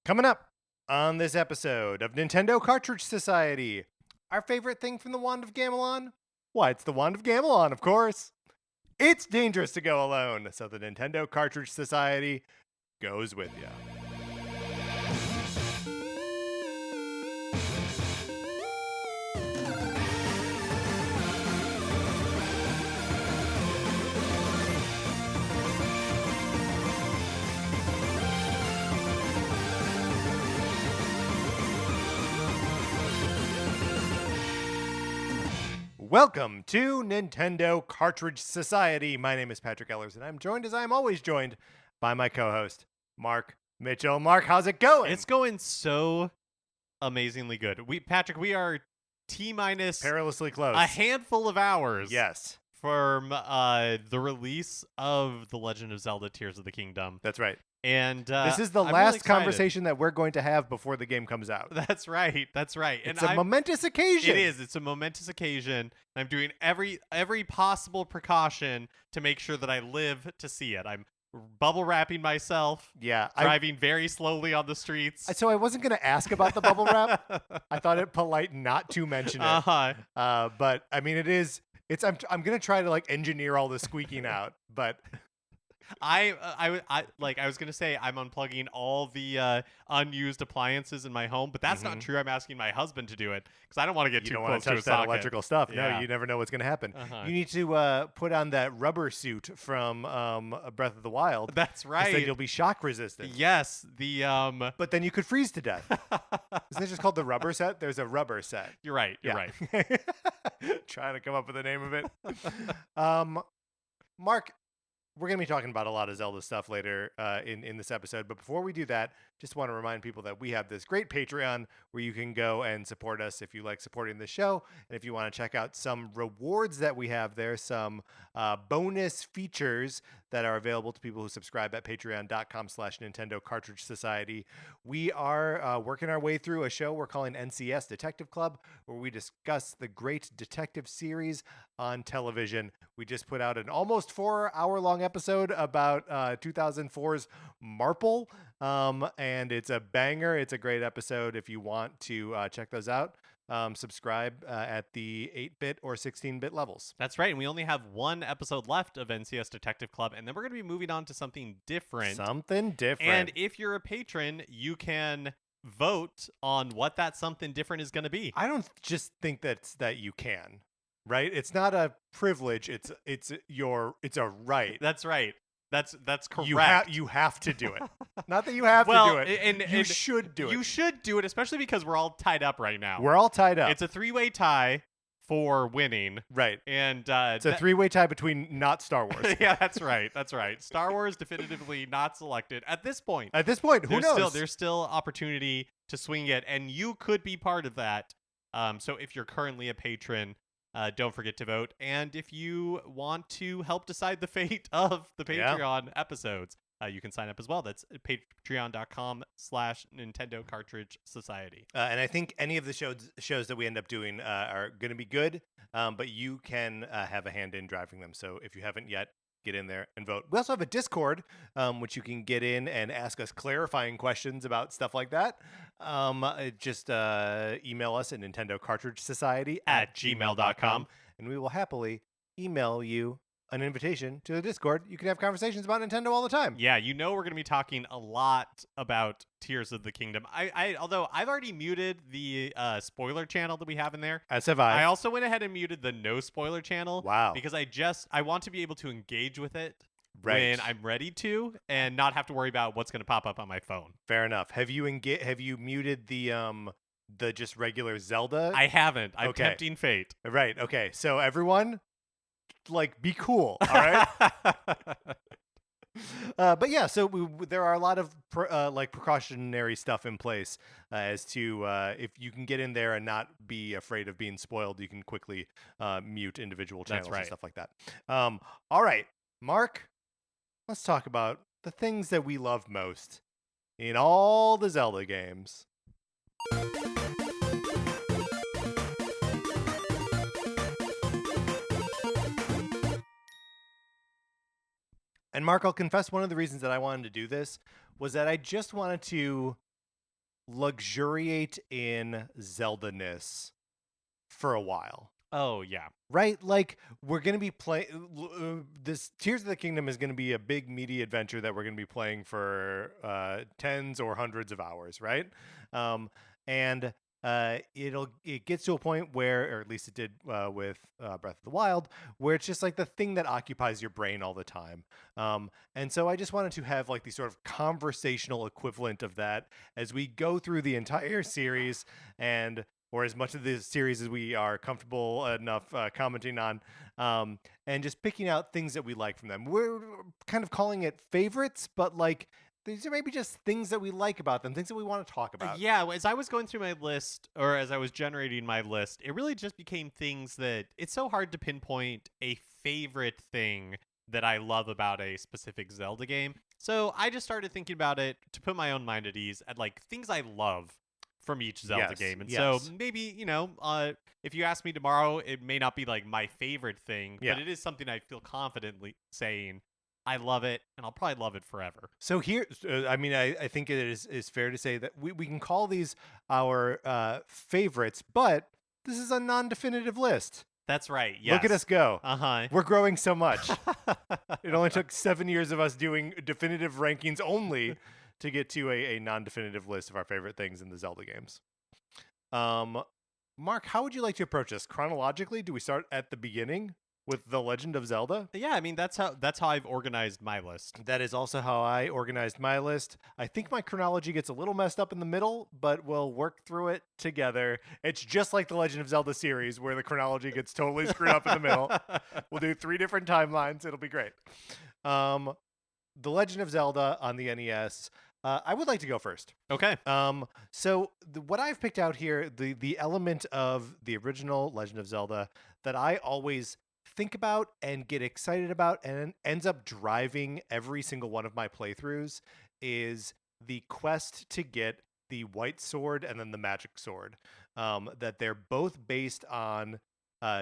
Coming up on this episode of Nintendo Cartridge Society, our favorite thing from the Wand of Gamelon? Why, it's the Wand of Gamelon, of course. It's dangerous to go alone, so the Nintendo Cartridge Society goes with you. Welcome to Nintendo Cartridge Society. My name is Patrick Ellers, and I'm joined, as I'm always joined, by my co-host, Mark Mitchell. Mark, how's it going? It's going so amazingly good. Patrick, we are T-minus perilously close. a handful of hours Yes, from the release of The Legend of Zelda Tears of the Kingdom. that's right. And This is the I'm last really excited. conversation that we're going to have before the game comes out. That's right. That's right. It's a momentous occasion. It is. It's a momentous occasion. I'm doing every possible precaution to make sure that I live to see it. I'm bubble wrapping myself. Yeah, Driving very slowly on the streets. So I wasn't going to ask about the bubble wrap. I thought it polite not to mention it. But I mean, it is. I'm going to try to engineer all the squeaking out, but. I was gonna say I'm unplugging all the unused appliances in my home, but that's not true. I'm asking my husband to do it because I don't want to get too close to a that socket. electrical stuff. Yeah. No, you never know what's going to happen. Uh-huh. You need to put on that rubber suit from Breath of the Wild. That's right. So you'll be shock resistant. Yes, the But then you could freeze to death. Isn't it just called the rubber set? There's a rubber set. You're right. You're Yeah. right. Trying to come up with the name of it. Mark, we're going to be talking about a lot of Zelda stuff later in this episode. But before we do that, just want to remind people that we have this great Patreon where you can go and support us if you like supporting the show. And if you want to check out some rewards that we have there, some bonus features that are available to people who subscribe at patreon.com/Nintendo Cartridge Society. We are working our way through a show we're calling NCS Detective Club, where we discuss the great detective series on television. We just put out an almost 4-hour-long episode about 2004's Marple, and it's a banger. It's a great episode. If you want to check those out, subscribe at the 8-bit or 16-bit levels. That's right. And we only have one episode left of NCS Detective Club, and then we're going to be moving on to something different. And if you're a patron, you can vote on what that something different is going to be. I don't just think that you can, right? It's not a privilege. It's a right. That's right. That's correct. You have to do it. Not that you have to do it. And you should do it. You should do it, especially because we're all tied up right now. We're all tied up. It's a 3-way tie for winning. Right. And it's a 3-way tie between not Star Wars. Yeah, that's right. That's right. Star Wars definitively not selected at this point. Who knows? There's still opportunity to swing it, and you could be part of that. So if you're currently a patron, don't forget to vote. And if you want to help decide the fate of the Patreon episodes, you can sign up as well. That's patreon.com/Nintendo Cartridge Society. And I think any of the shows that we end up doing are going to be good, but you can have a hand in driving them. So if you haven't yet, get in there and vote. We also have a Discord, which you can get in and ask us clarifying questions about stuff like that. Just email us at Nintendo Cartridge Society at gmail.com, and we will happily email you an invitation to the Discord. You can have conversations about Nintendo all the time. Yeah, we're going to be talking a lot about Tears of the Kingdom. Although I've already muted the spoiler channel that we have in there. As have I. I also went ahead and muted the no spoiler channel. Wow. Because I want to be able to engage with it when I'm ready to, and not have to worry about what's going to pop up on my phone. Fair enough. Have you muted the just regular Zelda? I haven't. I'm tempting fate. Right. Okay. So everyone, be cool. All right. But yeah, so there are a lot of precautionary stuff in place as to if you can get in there and not be afraid of being spoiled, you can quickly mute individual channels and stuff like that. All right, Mark, let's talk about the things that we love most in all the Zelda games. And Mark, I'll confess one of the reasons that I wanted to do this was that I just wanted to luxuriate in Zelda-ness for a while. Oh yeah. Right? Like, we're going to be playing this Tears of the Kingdom is going to be a big meaty adventure that we're going to be playing for tens or hundreds of hours, right? And it gets to a point where, or at least it did with Breath of the Wild, where it's just like the thing that occupies your brain all the time. And so I just wanted to have like the sort of conversational equivalent of that as we go through the entire series and or as much of the series as we are comfortable enough commenting on, and just picking out things that we like from them. We're kind of calling it favorites, but like these are maybe just things that we like about them, things that we want to talk about. Yeah, as I was going through my list, or as I was generating my list, it really just became things that it's so hard to pinpoint a favorite thing that I love about a specific Zelda game. So I just started thinking about it to put my own mind at ease at like things I love from each Zelda Yes, game. And so yes. maybe, if you ask me tomorrow, it may not be like my favorite thing, Yeah. but it is something I feel confidently saying I love it and I'll probably love it forever. So here, I mean, I think it is fair to say that we can call these our favorites, but this is a non-definitive list. That's right. Yes. Look at us go. Uh-huh. We're growing so much. It only took 7 years of us doing definitive rankings only to get to a non-definitive list of our favorite things in the Zelda games. Mark, how would you like to approach this? Chronologically, do we start at the beginning with The Legend of Zelda? Yeah, I mean that's how I've organized my list. That is also how I organized my list. I think my chronology gets a little messed up in the middle, but we'll work through it together. It's just like the Legend of Zelda series where the chronology gets totally screwed up in the middle. We'll do 3 different timelines. It'll be great. The Legend of Zelda on the NES. I would like to go first. Okay. So what I've picked out here, the element of the original Legend of Zelda that I always think about and get excited about and ends up driving every single one of my playthroughs is the quest to get the white sword and then the magic sword. That they're both based on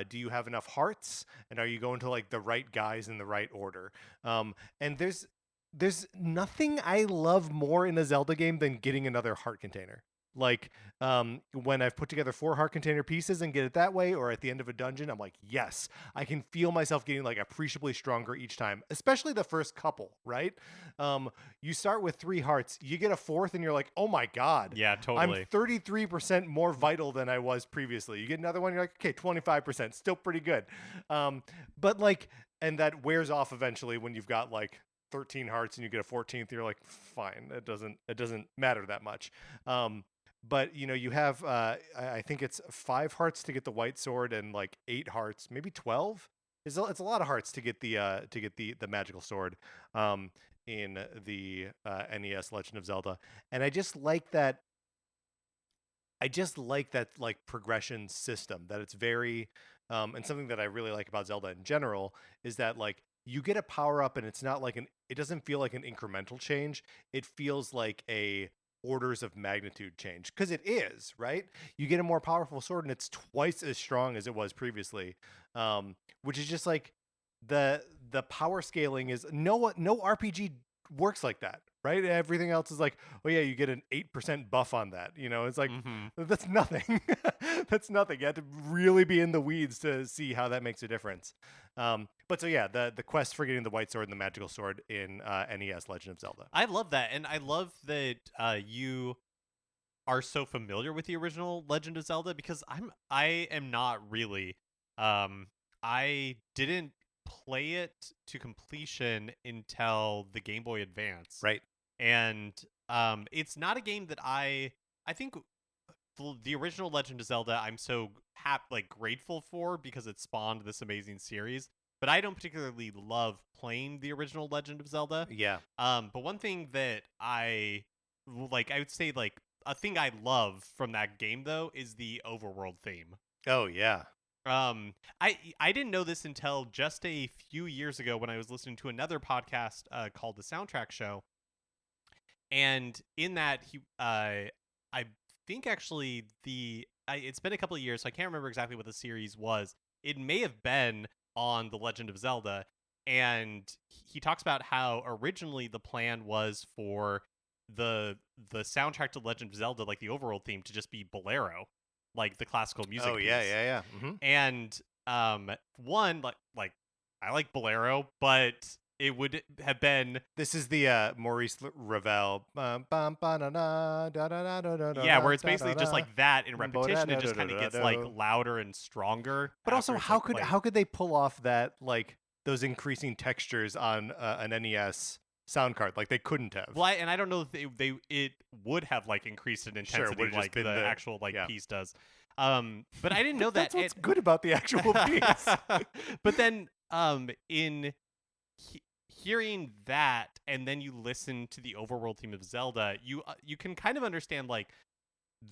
do you have enough hearts and are you going to like the right guys in the right order? And there's nothing I love more in a Zelda game than getting another heart container. Like when I've put together 4 heart container pieces and get it that way, or at the end of a dungeon, I'm like, yes, I can feel myself getting like appreciably stronger each time, especially the first couple, right? You start with 3 hearts, you get a 4th and you're like, oh my God. Yeah, totally. I'm 33% more vital than I was previously. You get another one, you're like, okay, 25%, still pretty good. But like, and that wears off eventually when you've got like 13 hearts and you get a 14th, you're like, fine, it doesn't matter that much. But you have I think it's 5 hearts to get the white sword and like 8 hearts, maybe 12. It's a lot of hearts to get the magical sword in the NES Legend of Zelda. And I just like that like progression system that it's very and something that I really like about Zelda in general is that like you get a power up and it's not like it doesn't feel like an incremental change. It feels like a orders of magnitude change because it is, right? You get a more powerful sword and it's twice as strong as it was previously, which is just like the power scaling is no RPG works like that, right? Everything else is like, oh yeah, you get an 8% buff on that. It's like that's nothing. That's nothing. You have to really be in the weeds to see how that makes a difference. But so yeah, the quest for getting the white sword and the magical sword in NES Legend of Zelda. I love that, and I love that you are so familiar with the original Legend of Zelda because I am not really. I didn't play it to completion until the Game Boy Advance, Right. and it's not a game that I think the original Legend of Zelda I'm so grateful for because it spawned this amazing series. But I don't particularly love playing the original Legend of Zelda. Yeah. But one thing that I would say like a thing I love from that game though is the overworld theme. Oh yeah. I didn't know this until just a few years ago when I was listening to another podcast called The Soundtrack Show, and in that I think actually it's been a couple of years, so I can't remember exactly what the series was. It may have been on The Legend of Zelda, and he talks about how originally the plan was for the soundtrack to Legend of Zelda, like the overworld theme, to just be Bolero, like the classical music Oh yeah, piece. yeah, yeah. And one like I like Bolero, but it would have been This is the Maurice Ravel. yeah, where it's basically just like that in repetition. It just kind of gets like louder and stronger But also, after it's like how played. could they pull off that, like, those increasing textures on an NES sound card? Like, they couldn't have. Well, and I don't know if they it would have like increased in Sure, intensity would have just like been the the actual like yeah. piece does. But I didn't know But that. that's what's good about the actual piece. But then in hearing that, and then you listen to the overworld theme of Zelda, you can kind of understand like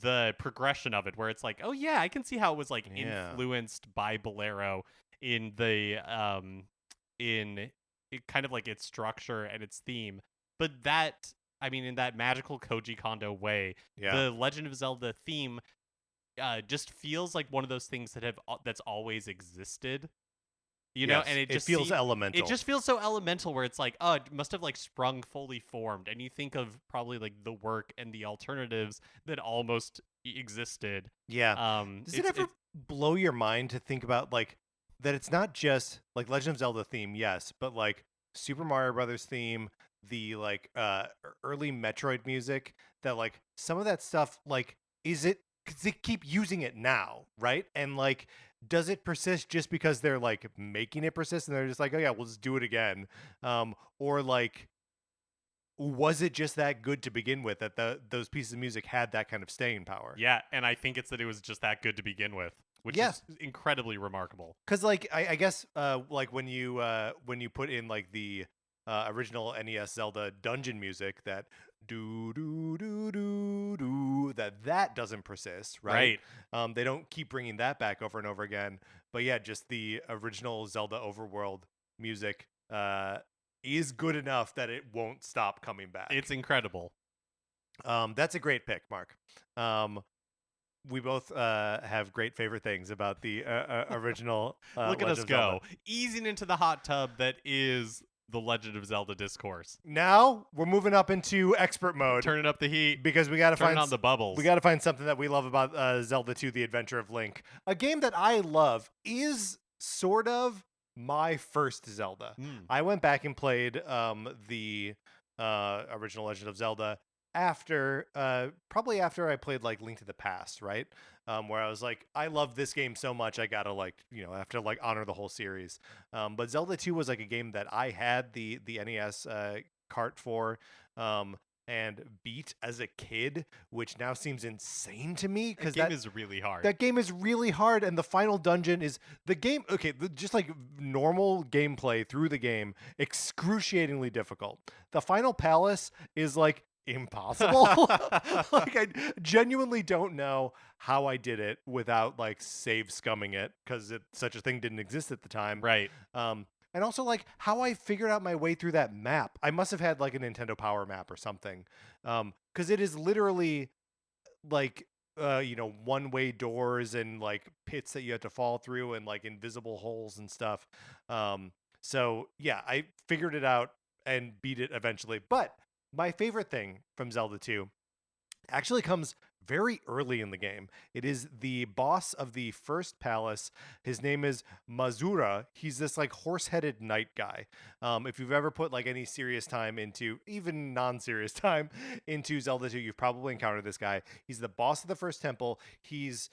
the progression of it, where it's like, oh yeah, I can see how it was like Yeah. influenced by Bolero in the in it kind of like its structure and its theme. But that, I mean, in that magical Koji Kondo way, Yeah. the Legend of Zelda theme just feels like one of those things that have that's always existed, you know. Yes. And It feels elemental. it just feels so elemental, where it's like, oh, it must have like sprung fully formed, and you think of probably like the work and the alternatives that almost existed. Yeah. Does it ever blow your mind to think about, like, that it's not just like Legend of Zelda theme, yes, but like Super Mario Brothers theme, the like early Metroid music, that like some of that stuff, like, is it, cuz they keep using it now, right? And like, does it persist just because they're like making it persist and they're just like, oh yeah, we'll just do it again? Or like, was it just that good to begin with, that those pieces of music had that kind of staying power? Yeah, and I think it's that it was just that good to begin with, which Yeah. is incredibly remarkable. Because like I guess like when you put in like the original NES Zelda dungeon music, that do do do do do, that doesn't persist, right? Right. They don't keep bringing that back over and over again. But yeah, just the original Zelda overworld music is good enough that it won't stop coming back. It's incredible. That's a great pick, Mark. We both have great favorite things about the original Look at Legend us of Zelda. go, easing into the hot tub that is the Legend of Zelda discourse. Now we're moving up into expert mode Turning up the heat, because we got to turning find on the bubbles. we got to find something that we love about Zelda 2: The Adventure of Link. A game that I love is sort of my first Zelda. I went back and played the original Legend of Zelda after probably after I played like Link to the Past, right? Where I was like, I love this game so much, I gotta, like, I have to like honor the whole series. But Zelda 2 was like a game that I had the NES cart for, and beat as a kid, which now seems insane to me, because That game is really hard. that game is really hard, and the final dungeon is the game. Okay, just like normal gameplay through the game, excruciatingly difficult. The final palace is like impossible. Like, I genuinely don't know how I did it without like save scumming it, because such a thing didn't exist at the time. Right. And also like how I figured out my way through that map. I must have had like a Nintendo Power Map or something, because it is literally like one-way doors and like pits that you have to fall through, and like invisible holes and stuff. So yeah, I figured it out and beat it eventually. But my favorite thing from Zelda 2 actually comes very early in the game. It is the boss of the first palace. His name is Mazura. He's this like horse-headed knight guy. If you've ever put like any serious time into, even non-serious time into Zelda 2, you've probably encountered this guy. He's the boss of the first temple. He's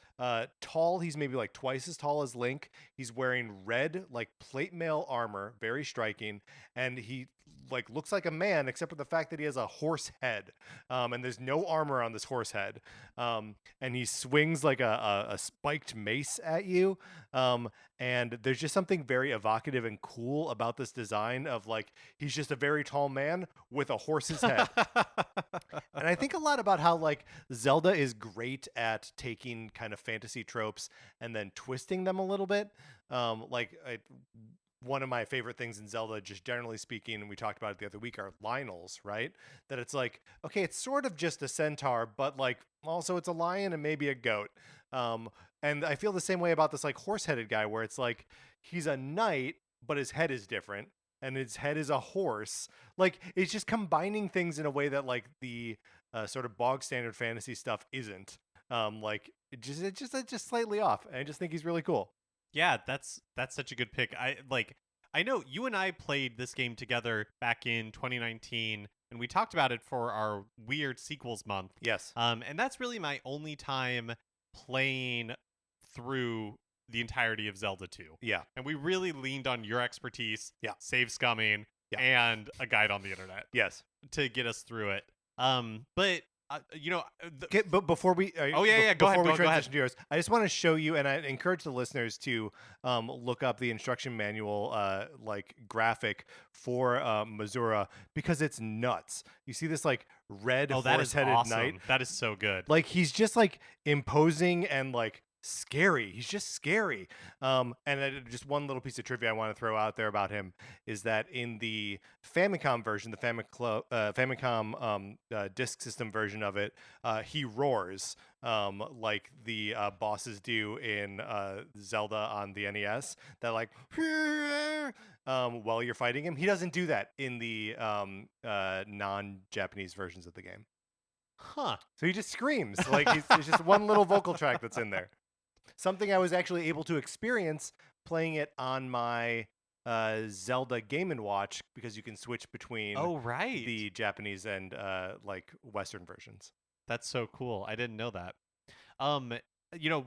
tall. He's maybe like twice as tall as Link. He's wearing red like plate mail armor, very striking, and he like looks like a man, except for the fact that he has a horse head, and there's no armor on this horse head, and he swings like a spiked mace at you, and there's just something very evocative and cool about this design of like, he's just a very tall man with a horse's head. And I think a lot about how like Zelda is great at taking kind of fantasy tropes and then twisting them a little bit. One of my favorite things in Zelda, just generally speaking, and we talked about it the other week, are Lionels, right? That it's like, okay, it's sort of just a centaur, but like also it's a lion and maybe a goat. And I feel the same way about this like horse-headed guy, where it's like he's a knight, but his head is different. and its head is a horse. Like, it's just combining things in a way that like the sort of bog standard fantasy stuff isn't. Like it's just slightly off. And I just think he's really cool. Yeah, that's such a good pick. I know you and I played this game together back in 2019 and we talked about it for our weird sequels month. Yes. And that's really my only time playing through the entirety of Zelda 2. Yeah. And we really leaned on your expertise, Yeah. save scumming, Yeah. and a guide on the internet Yes. to get us through it. But Okay, but before we go before ahead, we go transition ahead. to yours, I just want to show you, and I encourage the listeners to look up the instruction manual like graphic for Mazura, because it's nuts. You see this like red That is horse-headed awesome. knight, That is so good. like he's just like imposing and like scary. He's just scary. Just one little piece of trivia I want to throw out there about him is that in the Famicom version, the Famicom disk system version of it, he roars like the bosses do in Zelda on the NES. That like while you're fighting him, he doesn't do that in the non-Japanese versions of the game. Huh. So he just screams like it's just one little vocal track that's in there. Something I was actually able to experience playing it on my Zelda Game & Watch, because you can switch between Right. the Japanese and like Western versions. That's so cool. I didn't know that. You know,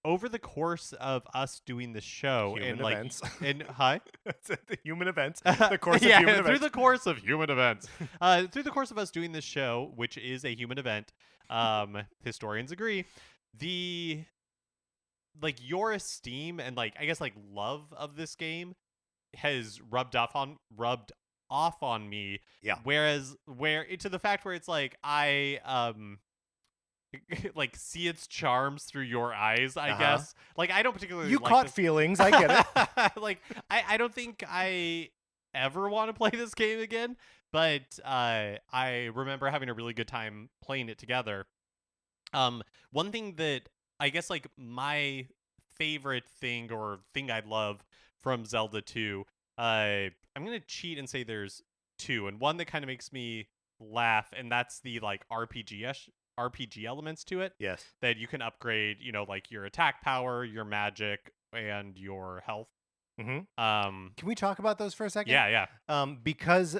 over the course of us doing the show Human and events. and hi, The human events. The course of human events. through the course of human events, through the course of us doing this show, which is a human event, historians agree, the like your esteem and like I guess like love of this game has rubbed off on me. Yeah. Whereas to the fact where it's like I like see its charms through your eyes, I guess. Like I don't particularly You like caught this. feelings. I get it. Like I don't think I ever want to play this game again, but I remember having a really good time playing it together. One thing that I guess like my favorite thing or thing I love from Zelda 2, I'm gonna cheat and say there's two, and one that kind of makes me laugh, and that's the like RPG elements to it. Yes. That you can upgrade, you know, like your attack power, your magic, and your health. Mm-hmm. Can we talk about those for a second? Yeah. Because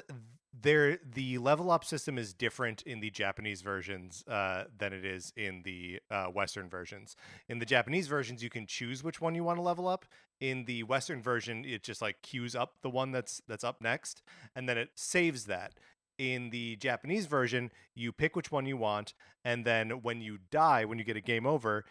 the level up system is different in the Japanese versions than it is in the Western versions. In the Japanese versions, you can choose which one you want to level up. In the Western version, it just like queues up the one that's up next, and then it saves that. In the Japanese version, you pick which one you want, and then when you die, when you get a game over,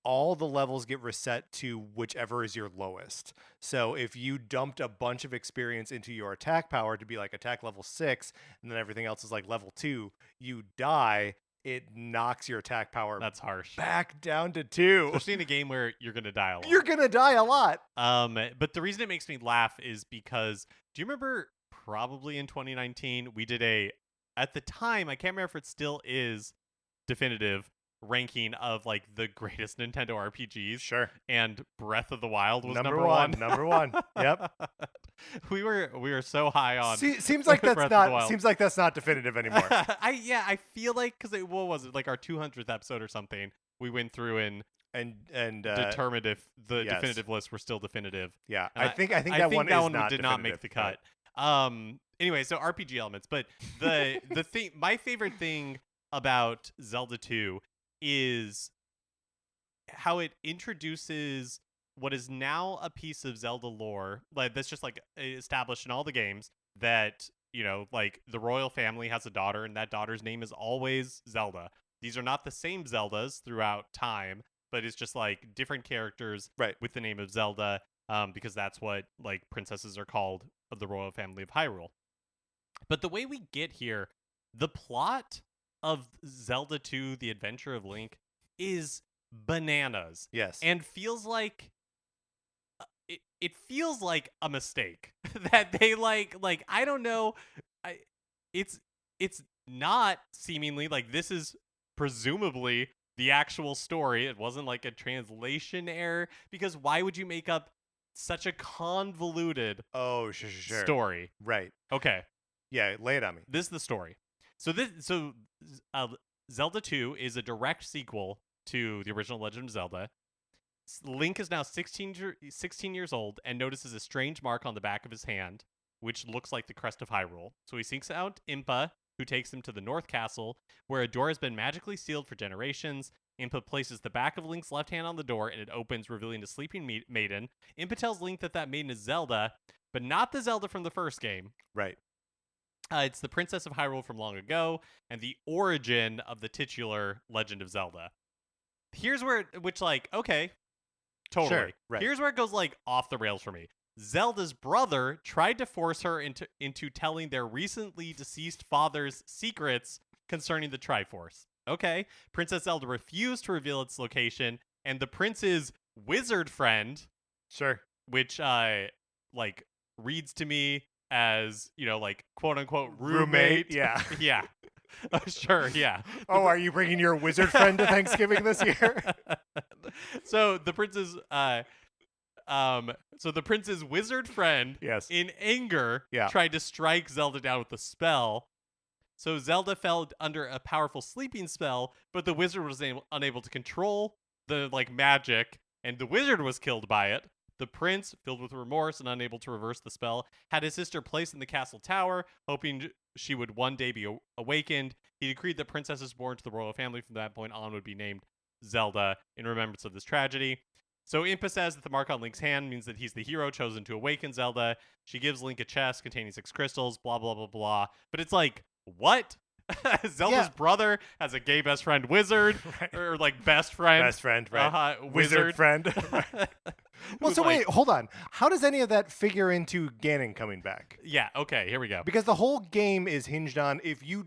all the levels get reset to whichever is your lowest. So if you dumped a bunch of experience into your attack power to be like attack level 6, and then everything else is like level 2, you die, it knocks your attack power That's harsh. back down to 2. Especially in a game where you're gonna die a lot. You're gonna die a lot. But the reason it makes me laugh is because do you remember probably in 2019 we did at the time, I can't remember if it still is definitive ranking of like the greatest Nintendo RPGs. Sure. And Breath of the Wild was number one. Number one. Yep. We were so high on. Seems like that's not definitive anymore. I feel like because what was it, like our 200th episode or something? We went through and determined if the definitive lists were still definitive. Yeah, And I think that one did not make the cut. Anyway, so RPG elements, but the thing, my favorite thing about Zelda 2 is how it introduces what is now a piece of Zelda lore, like that's just like established in all the games, that, you know, like the royal family has a daughter and that daughter's name is always Zelda. These are not the same Zeldas throughout time, but it's just like different characters with the name of Zelda, because that's what like princesses are called of the royal family of Hyrule. But the way we get here, the plot of Zelda 2, The Adventure of Link, is bananas. Yes. And feels like it feels like a mistake that they like I don't know, it's not seemingly like this is presumably the actual story. It wasn't like a translation error, because why would you make up such a convoluted Oh, sure. story. Right. Okay, Yeah, lay it on me. this is the story. So uh, Zelda 2 is a direct sequel to the original Legend of Zelda. Link is now 16 years old and notices a strange mark on the back of his hand, which looks like the crest of Hyrule. So he seeks out Impa, who takes him to the North Castle, where a door has been magically sealed for generations. Impa places the back of Link's left hand on the door, and it opens, revealing a sleeping maiden. Impa tells Link that maiden is Zelda, but not the Zelda from the first game. Right. It's the Princess of Hyrule from long ago, and the origin of the titular Legend of Zelda. Here's where, okay, totally. Sure, right. Here's where it goes off the rails for me. Zelda's brother tried to force her into telling their recently deceased father's secrets concerning the Triforce. Okay, Princess Zelda refused to reveal its location, and the prince's wizard friend, Sure. which reads to me as quote unquote Roommate, yeah. yeah. Sure, yeah. Oh, are you bringing your wizard friend to Thanksgiving this year? So the prince's wizard friend, Yes. in anger, Yeah. tried to strike Zelda down with a spell. So Zelda fell under a powerful sleeping spell, but the wizard was unable to control the magic, and the wizard was killed by it. The prince, filled with remorse and unable to reverse the spell, had his sister placed in the castle tower, hoping she would one day be awakened. He decreed that princesses born to the royal family from that point on would be named Zelda in remembrance of this tragedy. So Impa says that the mark on Link's hand means that he's the hero chosen to awaken Zelda. She gives Link a chest containing 6 crystals, blah, blah, blah, blah. But it's what? Zelda's brother has a gay best friend wizard, Right. or best friend. Best friend, right? Wizard friend. Well, so wait, hold on. How does any of that figure into Ganon coming back? Yeah, okay, here we go. Because the whole game is hinged on if you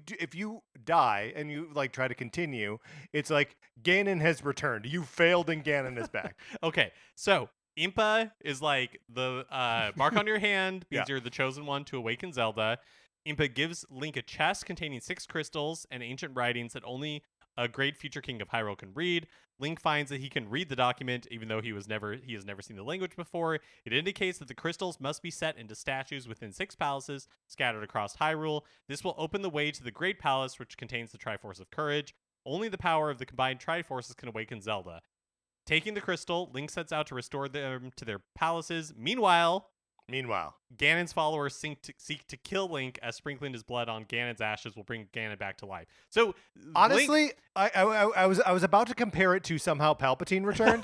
die and you try to continue, it's like Ganon has returned. You failed and Ganon is back. Okay, so Impa is the mark on your hand means you're the chosen one to awaken Zelda. Impa gives Link a chest containing 6 crystals and ancient writings that only a great future king of Hyrule can read. Link finds that he can read the document, even though he has never seen the language before. It indicates that the crystals must be set into statues within 6 palaces scattered across Hyrule. This will open the way to the Great Palace, which contains the Triforce of Courage. Only the power of the combined Triforces can awaken Zelda. Taking the crystal, Link sets out to restore them to their palaces. Meanwhile, Ganon's followers seek to kill Link, as sprinkling his blood on Ganon's ashes will bring Ganon back to life. So honestly, I was about to compare it to somehow Palpatine returned,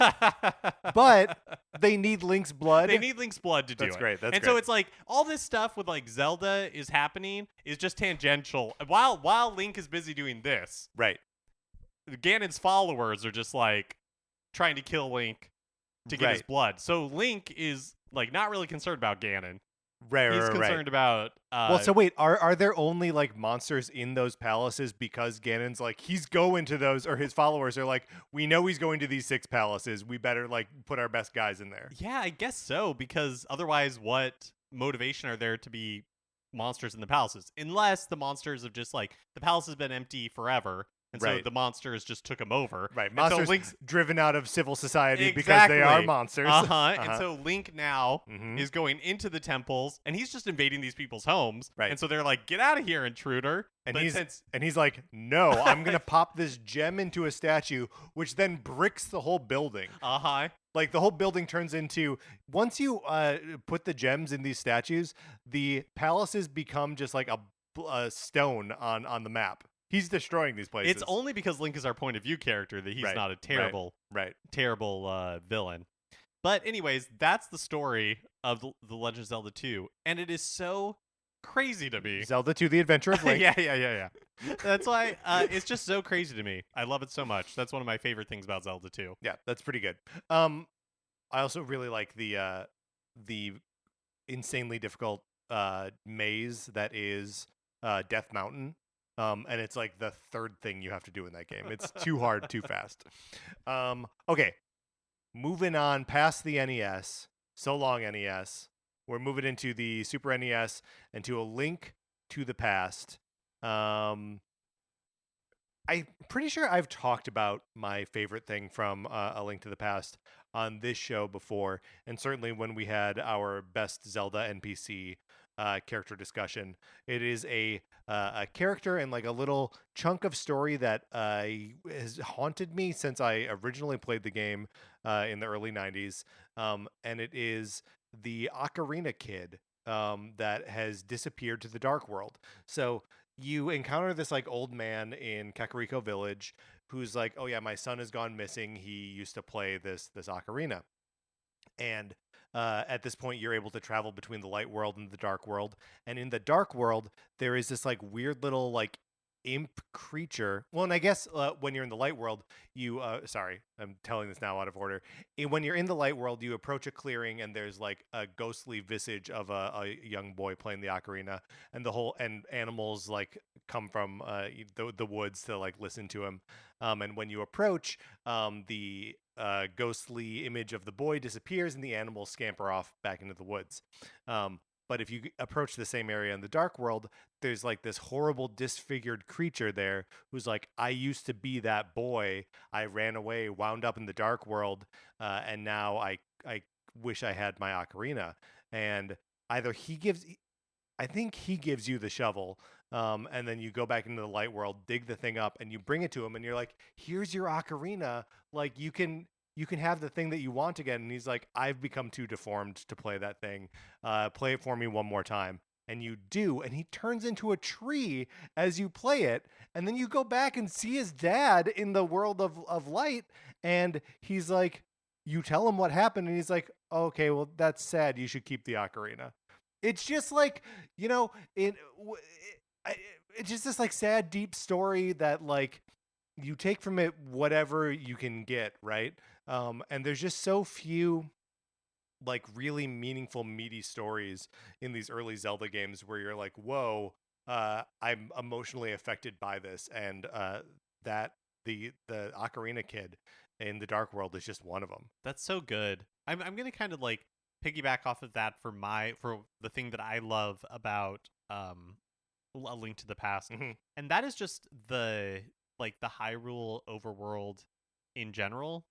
but they need Link's blood. They need Link's blood to do it. That's great. And so it's all this stuff with Zelda is happening is just tangential. While Link is busy doing this, right? Ganon's followers are just trying to kill Link to get his blood. So Link is not really concerned about Ganon. He's concerned about well, so wait, are there only monsters in those palaces because Ganon's he's going to those, or his followers are we know he's going to these 6 palaces, we better put our best guys in there? Yeah, I guess so, because otherwise what motivation are there to be monsters in the palaces? Unless the monsters have just the palace has been empty forever. And so the monsters just took him over. Right. Monsters so Link's driven out of civil society because they are monsters. And so Link now is going into the temples, and he's just invading these people's homes. Right. And so they're get out of here, intruder. And he's like, no, I'm going to pop this gem into a statue, which then bricks the whole building. The whole building turns into, once you put the gems in these statues, the palaces become just a stone on the map. He's destroying these places. It's only because Link is our point of view character that he's not a terrible villain. But anyways, that's the story of the Legend of Zelda 2, and it is so crazy to me. Zelda 2: The Adventure of Link. Yeah. That's why it's just so crazy to me. I love it so much. That's one of my favorite things about Zelda 2. Yeah, that's pretty good. I also really like the insanely difficult maze that is Death Mountain. And it's the 3rd thing you have to do in that game. It's too hard, too fast. Okay, moving on past the NES. So long, NES. We're moving into the Super NES and to A Link to the Past. I'm pretty sure I've talked about my favorite thing from A Link to the Past on this show before, and certainly when we had our best Zelda NPC character discussion. It is a character and like a little chunk of story that has haunted me since I originally played the game in the early '90s, and it is the Ocarina Kid. That has disappeared to the Dark World. So you encounter this like old man in Kakariko Village who's like, "Oh yeah, my son has gone missing. He used to play this ocarina." And at this point, you're able to travel between the light world and the dark world. And in the dark world, there is this like weird little like imp creature. Well, and I guess when you're in the light world, you sorry, I'm telling this now out of order. When you're in the light world, you approach a clearing and there's like a ghostly visage of a young boy playing the ocarina, and the whole and animals like come from the woods to like listen to him. And when you approach, the ghostly image of the boy disappears and the animals scamper off back into the woods. But if you approach the same area in the dark world, there's like this horrible disfigured creature there who's like, I used to be that boy. I ran away, wound up in the dark world, and now I wish I had my ocarina. And either I think he gives you the shovel, and then you go back into the light world, dig the thing up, and you bring it to him, and you're like, "Here's your ocarina. Like you can have the thing that you want again." And he's like, "I've become too deformed to play that thing. Play it for me one more time." And you do, and he turns into a tree as you play it. And then you go back and see his dad in the world of light, and he's like, you tell him what happened, and he's like, "Okay, well that's sad. You should keep the ocarina." It's just like, you know, it's just this like sad, deep story that like you take from it whatever you can get, right? And there's just so few like really meaningful, meaty stories in these early Zelda games where you're like, whoa, I'm emotionally affected by this, and that the Ocarina Kid in the Dark World is just one of them. That's so good. I'm gonna kind of like piggyback off of that for the thing that I love about A Link to the Past, Hmm. and that is just the Hyrule overworld in general.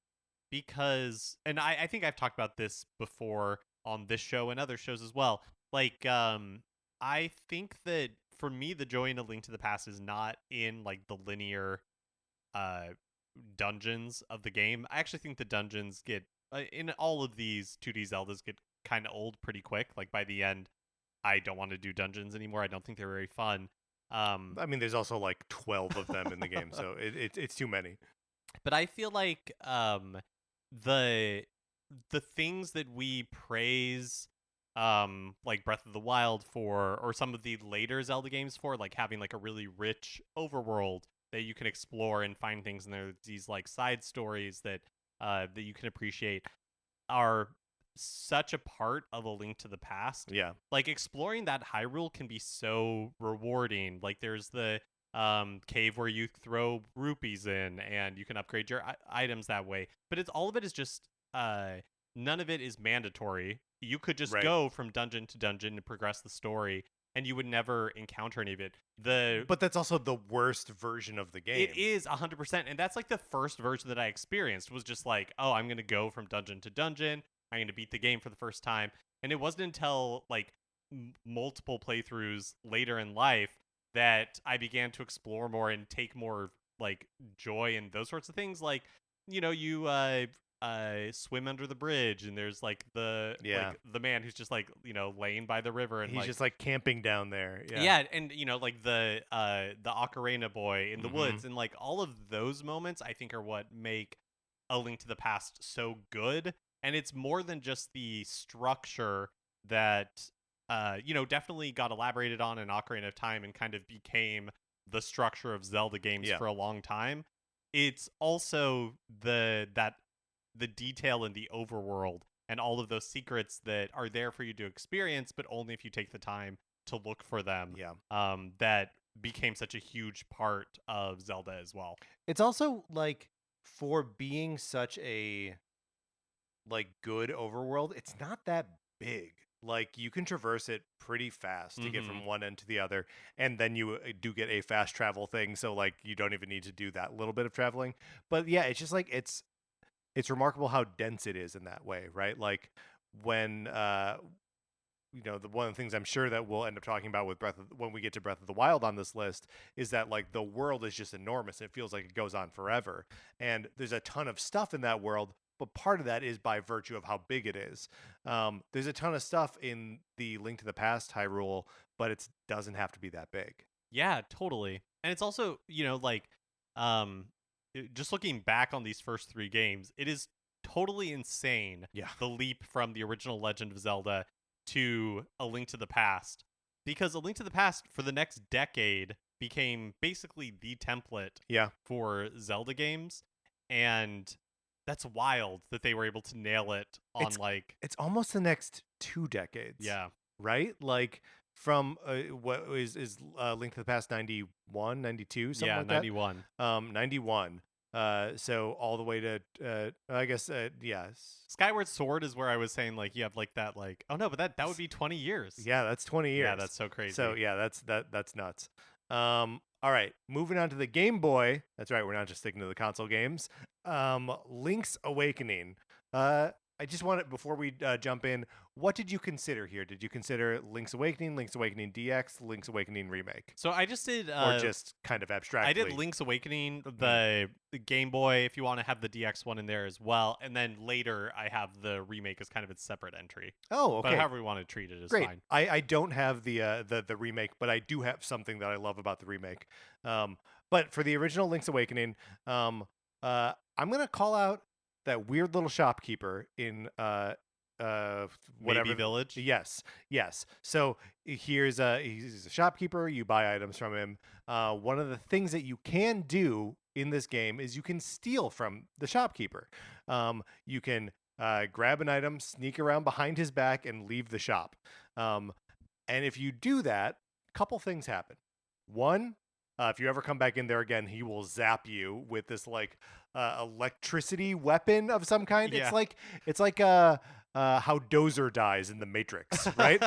Because, and I think I've talked about this before on this show and other shows as well. Like, I think that for me, the joy in A Link to the Past is not in like the linear uh dungeons of the game. I actually think the dungeons get in all of these 2D Zeldas get kind of old pretty quick. Like by the end, I don't want to do dungeons anymore. I don't think they're very fun. Um, I mean, there's also like 12 of them in the game, so it's too many. but I feel like the the things that we praise like Breath of the Wild for, or some of the later Zelda games for, like having like a really rich overworld that you can explore and find things, and there's these like side stories that that you can appreciate, are such a part of A Link to the Past. Yeah. Like exploring that Hyrule can be so rewarding. Like there's the cave where you throw rupees in and you can upgrade your items that way. But it's all of it is just none of it is mandatory. You could just Right. go from dungeon to dungeon and progress the story, and you would never encounter any of it. The But that's also the worst version of the game. It is 100%, and that's like the first version that I experienced was just like, oh, I'm gonna go from dungeon to dungeon. I'm gonna beat the game for the first time, and it wasn't until like multiple playthroughs later in life that I began to explore more and take more like joy in those sorts of things. Like, you swim under the bridge, and there's like Yeah. the man who's just like laying by the river, and He's like just like camping down there. Yeah. yeah, and like the ocarina boy in the Hmm. woods, and like all of those moments I think are what make A Link to the Past so good. And it's more than just the structure that definitely got elaborated on in Ocarina of Time and kind of became the structure of Zelda games Yeah. for a long time. It's also the detail in the overworld and all of those secrets that are there for you to experience, but only if you take the time to look for them. Yeah. That became such a huge part of Zelda as well. It's also like for being such a like good overworld, it's not that big. like you can traverse it pretty fast to get Mm-hmm. from one end to the other, and then you do get a fast travel thing, so like you don't even need to do that little bit of traveling. But yeah, it's just like it's remarkable how dense it is in that way, right? Like when the one of the things I'm sure that we'll end up talking about with when we get to Breath of the Wild on this list is that like the world is just enormous. It feels like it goes on forever, and there's a ton of stuff in that world. But part of that is by virtue of how big it is. There's a ton of stuff in the Link to the Past Hyrule, but it doesn't have to be that big. Yeah, totally. And it's also, um just looking back on these first 3 games, it is totally insane Yeah, the leap from the original Legend of Zelda to A Link to the Past, because A Link to the Past for the next decade became basically the template yeah. for Zelda games, and that's wild that they were able to nail it on It's like it's almost the next 2 decades. yeah. Right? Like from what is Link to the Past 91, 92, something Yeah, like that. 91. 91. So all the way to I guess yes. Skyward Sword is where I was saying like you have like that like oh no, but that would be 20 years. Yeah, that's 20 years. Yeah, that's so crazy. So yeah, that's nuts. All right, moving on to the Game Boy. That's right, we're not just sticking to the console games. Link's Awakening. I just want to before we jump in, what did you consider here? Did you consider Link's Awakening DX, Link's Awakening remake, So I just did or just kind of abstractly? I did Link's Awakening, the Game Boy, if you want to have the DX one in there as well, and then later I have the remake as kind of its separate entry. Oh, okay. But however we want to treat it is Great. fine. I don't have the remake, but I do have something that I love about the remake. But for the original Link's Awakening, I'm gonna call out that weird little shopkeeper in whatever Maybe Village? Yes. So he's a shopkeeper. You buy items from him. One of the things that you can do in this game is you can steal from the shopkeeper. You can grab an item, sneak around behind his back, and leave the shop. And if you do that, a couple things happen. One, if you ever come back in there again, he will zap you with this like electricity weapon of some kind. Yeah. It's like how Dozer dies in the Matrix, right?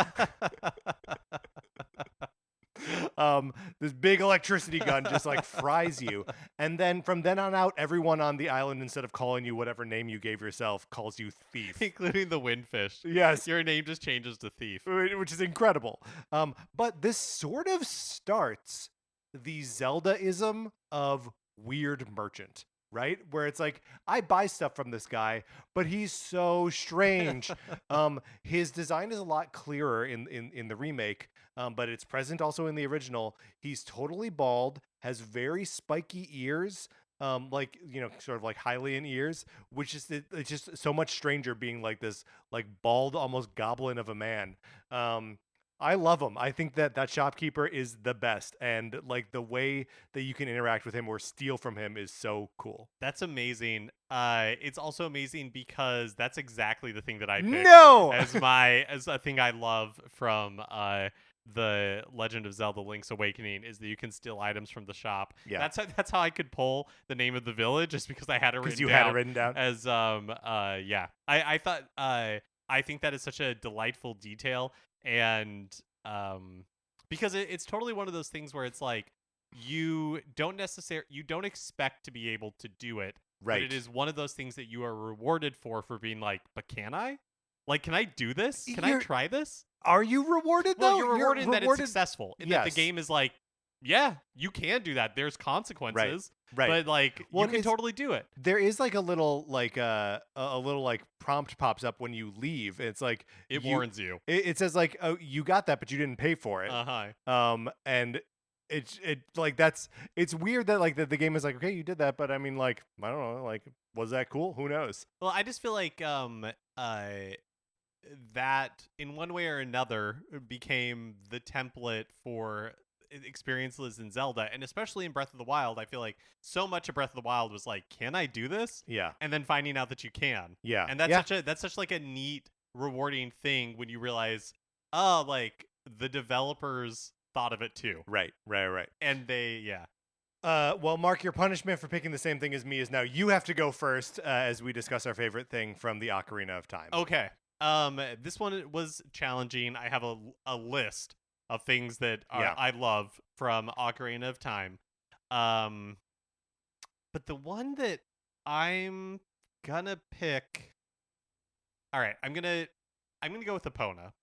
This big electricity gun just like fries you, and then from then on out, everyone on the island, instead of calling you whatever name you gave yourself, calls you thief. Including the Windfish. Yes, Your name just changes to Thief. which is incredible. But this sort of starts the Zelda-ism of weird merchant, right? Where it's like, I buy stuff from this guy, but he's so strange. His design is a lot clearer in the remake, but it's present also in the original. He's totally bald, has very spiky ears, like sort of like Hylian ears, which is it's just so much stranger being like this like bald, almost goblin of a man. I love him. I think that shopkeeper is the best, and like the way that you can interact with him or steal from him is so cool. That's amazing. It's also amazing because that's exactly the thing that I picked No, as a thing I love from the Legend of Zelda: Link's Awakening is that you can steal items from the shop. Yeah. That's how I could pull the name of the village, just because I had it written because you down had it written down. as yeah. I thought I think that is such a delightful detail, and because it's totally one of those things where it's like you don't expect to be able to do it, Right. but it is one of those things that you are rewarded for being like, but can I? Like, can I do this? Can I try this? Are you rewarded though? Well, you're rewarded that it's successful, and that the Yes. game is like, yeah, you can do that. There's consequences, Right. but like Well, you can it's- totally do it. There is like a little like a little like prompt pops up when you leave. It's like It you- warns you. It says like, oh, you got that, but you didn't pay for it. And it's weird that like the game is like, okay, you did that, but I mean, like, I don't know, like, was that cool? Who knows? Well, I just feel like that in one way or another became the template for experiences in Zelda, and especially in Breath of the Wild. I feel like so much of Breath of the Wild was like, can I do this? Yeah, And then finding out that you can. yeah, And that's yeah. such like a neat, rewarding thing when you realize, oh, like the developers thought of it too. Right. And they, yeah. Well, Mark, your punishment for picking the same thing as me is now you have to go first as we discuss our favorite thing from the Ocarina of Time. Okay. This one was challenging. I have a list of things that Yeah, I love from Ocarina of Time. Um, but the one that I'm gonna pick. All right, I'm gonna go with Epona.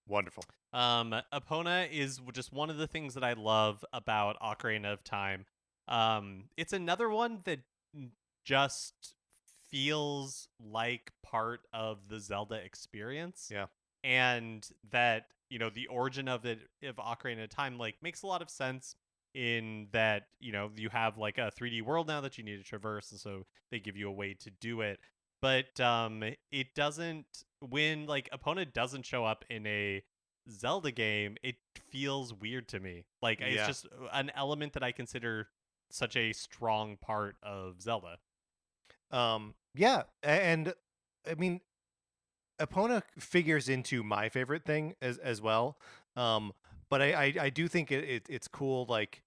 wonderful. Epona is just one of the things that I love about Ocarina of Time. It's another one that just feels like part of the Zelda experience, Yeah, and that the origin of it of Ocarina of Time like makes a lot of sense in that you have like a 3D world now that you need to traverse, and so they give you a way to do it. But it doesn't when like Epona doesn't show up in a Zelda game, it feels weird to me. Like it's yeah. just an element that I consider such a strong part of Zelda. Yeah, and I mean, Epona figures into my favorite thing as well. Um, but I do think it's cool. Like,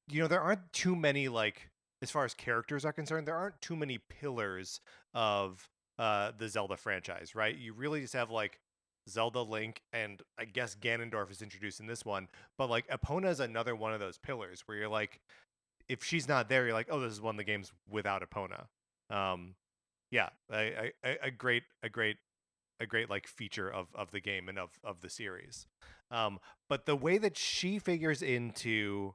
there aren't too many, like, as far as characters are concerned, there aren't too many pillars of the Zelda franchise, right? You really just have like Zelda, Link, and I guess Ganondorf is introduced in this one. But like Epona is another one of those pillars where you're like, if she's not there, you're like, oh, this is one of the games without Epona. Um, yeah, a great like feature of the game and of the series. But the way that she figures into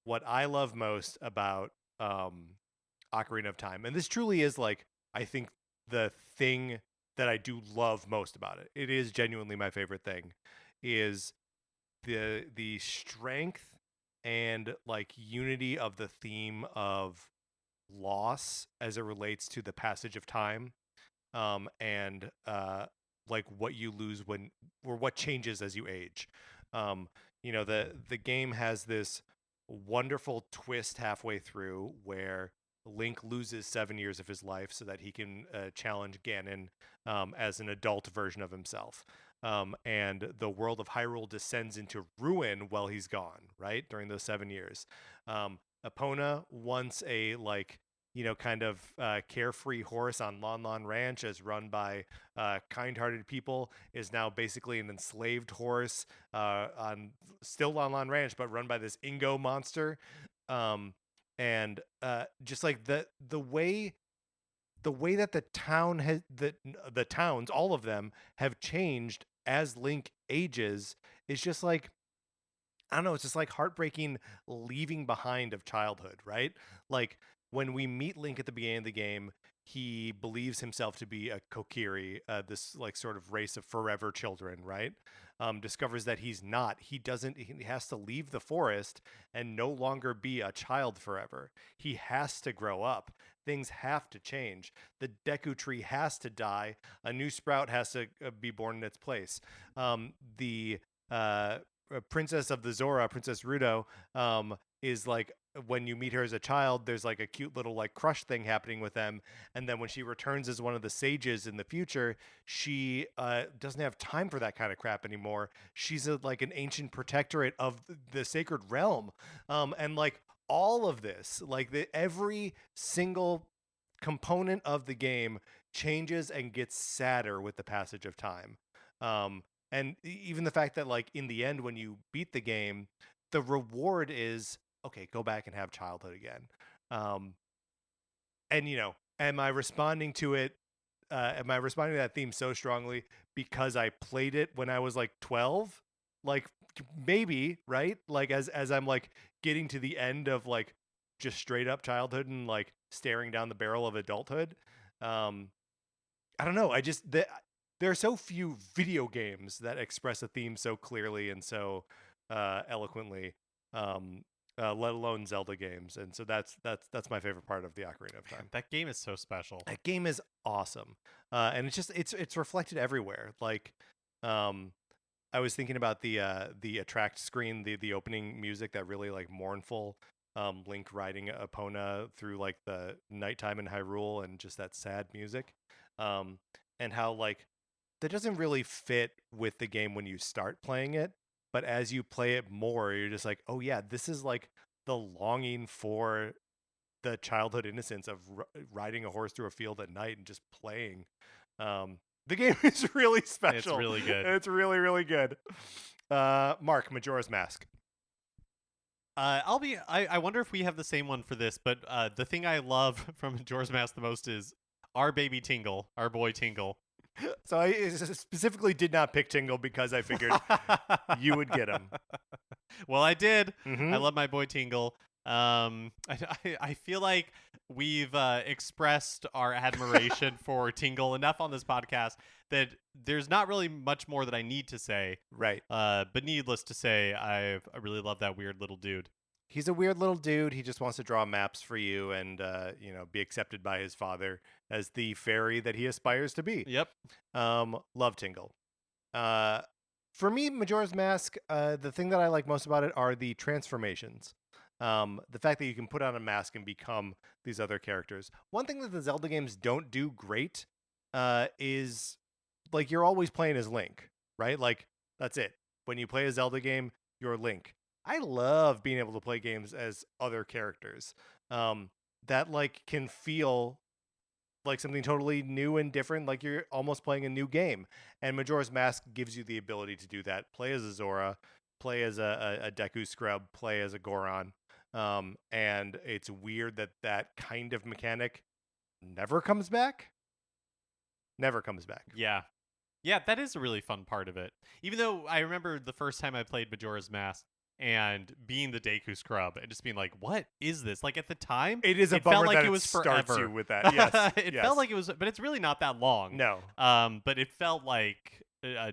what I love most about Ocarina of Time, and this truly is like I think the thing that I do love most about it. It is genuinely my favorite thing, is the strength and like unity of the theme of loss as it relates to the passage of time, and like what you lose when or what changes as you age. Um, the game has this wonderful twist halfway through where Link loses 7 years of his life so that he can challenge Ganon as an adult version of himself. And the world of Hyrule descends into ruin while he's gone, right? During those 7 years. Epona, once a like kind of carefree horse on Lon Lon Ranch, as run by kind-hearted people, is now basically an enslaved horse on still Lon Lon Ranch, but run by this Ingo monster. Um, and just like the way that the town has the towns, all of them, have changed as Link ages is just like I don't know, it's just like heartbreaking leaving behind of childhood, right? Like when we meet Link at the beginning of the game, he believes himself to be a Kokiri, this like sort of race of forever children, right? Discovers that he's not. He doesn't. He has to leave the forest and no longer be a child forever. He has to grow up. Things have to change. The Deku Tree has to die. A new sprout has to be born in its place. The uh, Princess of the Zora, Princess Rudo, is like when you meet her as a child, there's like a cute little like crush thing happening with them, and then when she returns as one of the sages in the future, she doesn't have time for that kind of crap anymore. She's like an ancient protectorate of the sacred realm, and like all of this, like every single component of the game changes and gets sadder with the passage of time. Um, and even the fact that like in the end when you beat the game, the reward is okay, go back and have childhood again. Um, and am I responding to it? Am I responding to that theme so strongly because I played it when I was like 12? Like maybe, right? Like as I'm like getting to the end of like just straight up childhood and like staring down the barrel of adulthood. Um, I don't know. There are so few video games that express a theme so clearly and so eloquently, um, let alone Zelda games. And so that's my favorite part of the Ocarina of Man, Time. that game is so special. That game is awesome, and it's reflected everywhere. Like, um, I was thinking about the attract screen, the opening music, that really like mournful Link riding Epona through like the nighttime in Hyrule, and just that sad music, um, and how like that doesn't really fit with the game when you start playing it, but as you play it more, you're just like, oh yeah, this is like the longing for the childhood innocence of riding a horse through a field at night and just playing. The game is really special. It's really good. It's really, really good. Mark, Majora's Mask. I wonder if we have the same one for this, but the thing I love from Majora's Mask the most is our baby Tingle, our boy Tingle. So I specifically did not pick Tingle because I figured you would get him. Well, I did. Mhm. I love my boy Tingle. I feel like we've expressed our admiration for Tingle enough on this podcast that there's not really much more that I need to say. Right. But needless to say, I really love that weird little dude. He's a weird little dude. He just wants to draw maps for you and be accepted by his father as the fairy that he aspires to be. Yep. Love Tingle. For me, Majora's Mask, the thing that I like most about it are the transformations. The fact that you can put on a mask and become these other characters. One thing that the Zelda games don't do great is like you're always playing as Link, right? Like that's it. When you play a Zelda game, you're Link. I love being able to play games as other characters that like can feel like something totally new and different, like you're almost playing a new game. And Majora's Mask gives you the ability to do that. Play as a Zora, play as a Deku Scrub, play as a Goron. And it's weird that that kind of mechanic never comes back. Never comes back. Yeah. Yeah, that is a really fun part of it. Even though I remember the first time I played Majora's Mask and being the Deku Scrub and just being like, what is this? Like at the time, It is a it bummer felt like that it was starts forever. you with that. Yes, It yes. felt like it was, but it's really not that long. No. But it felt like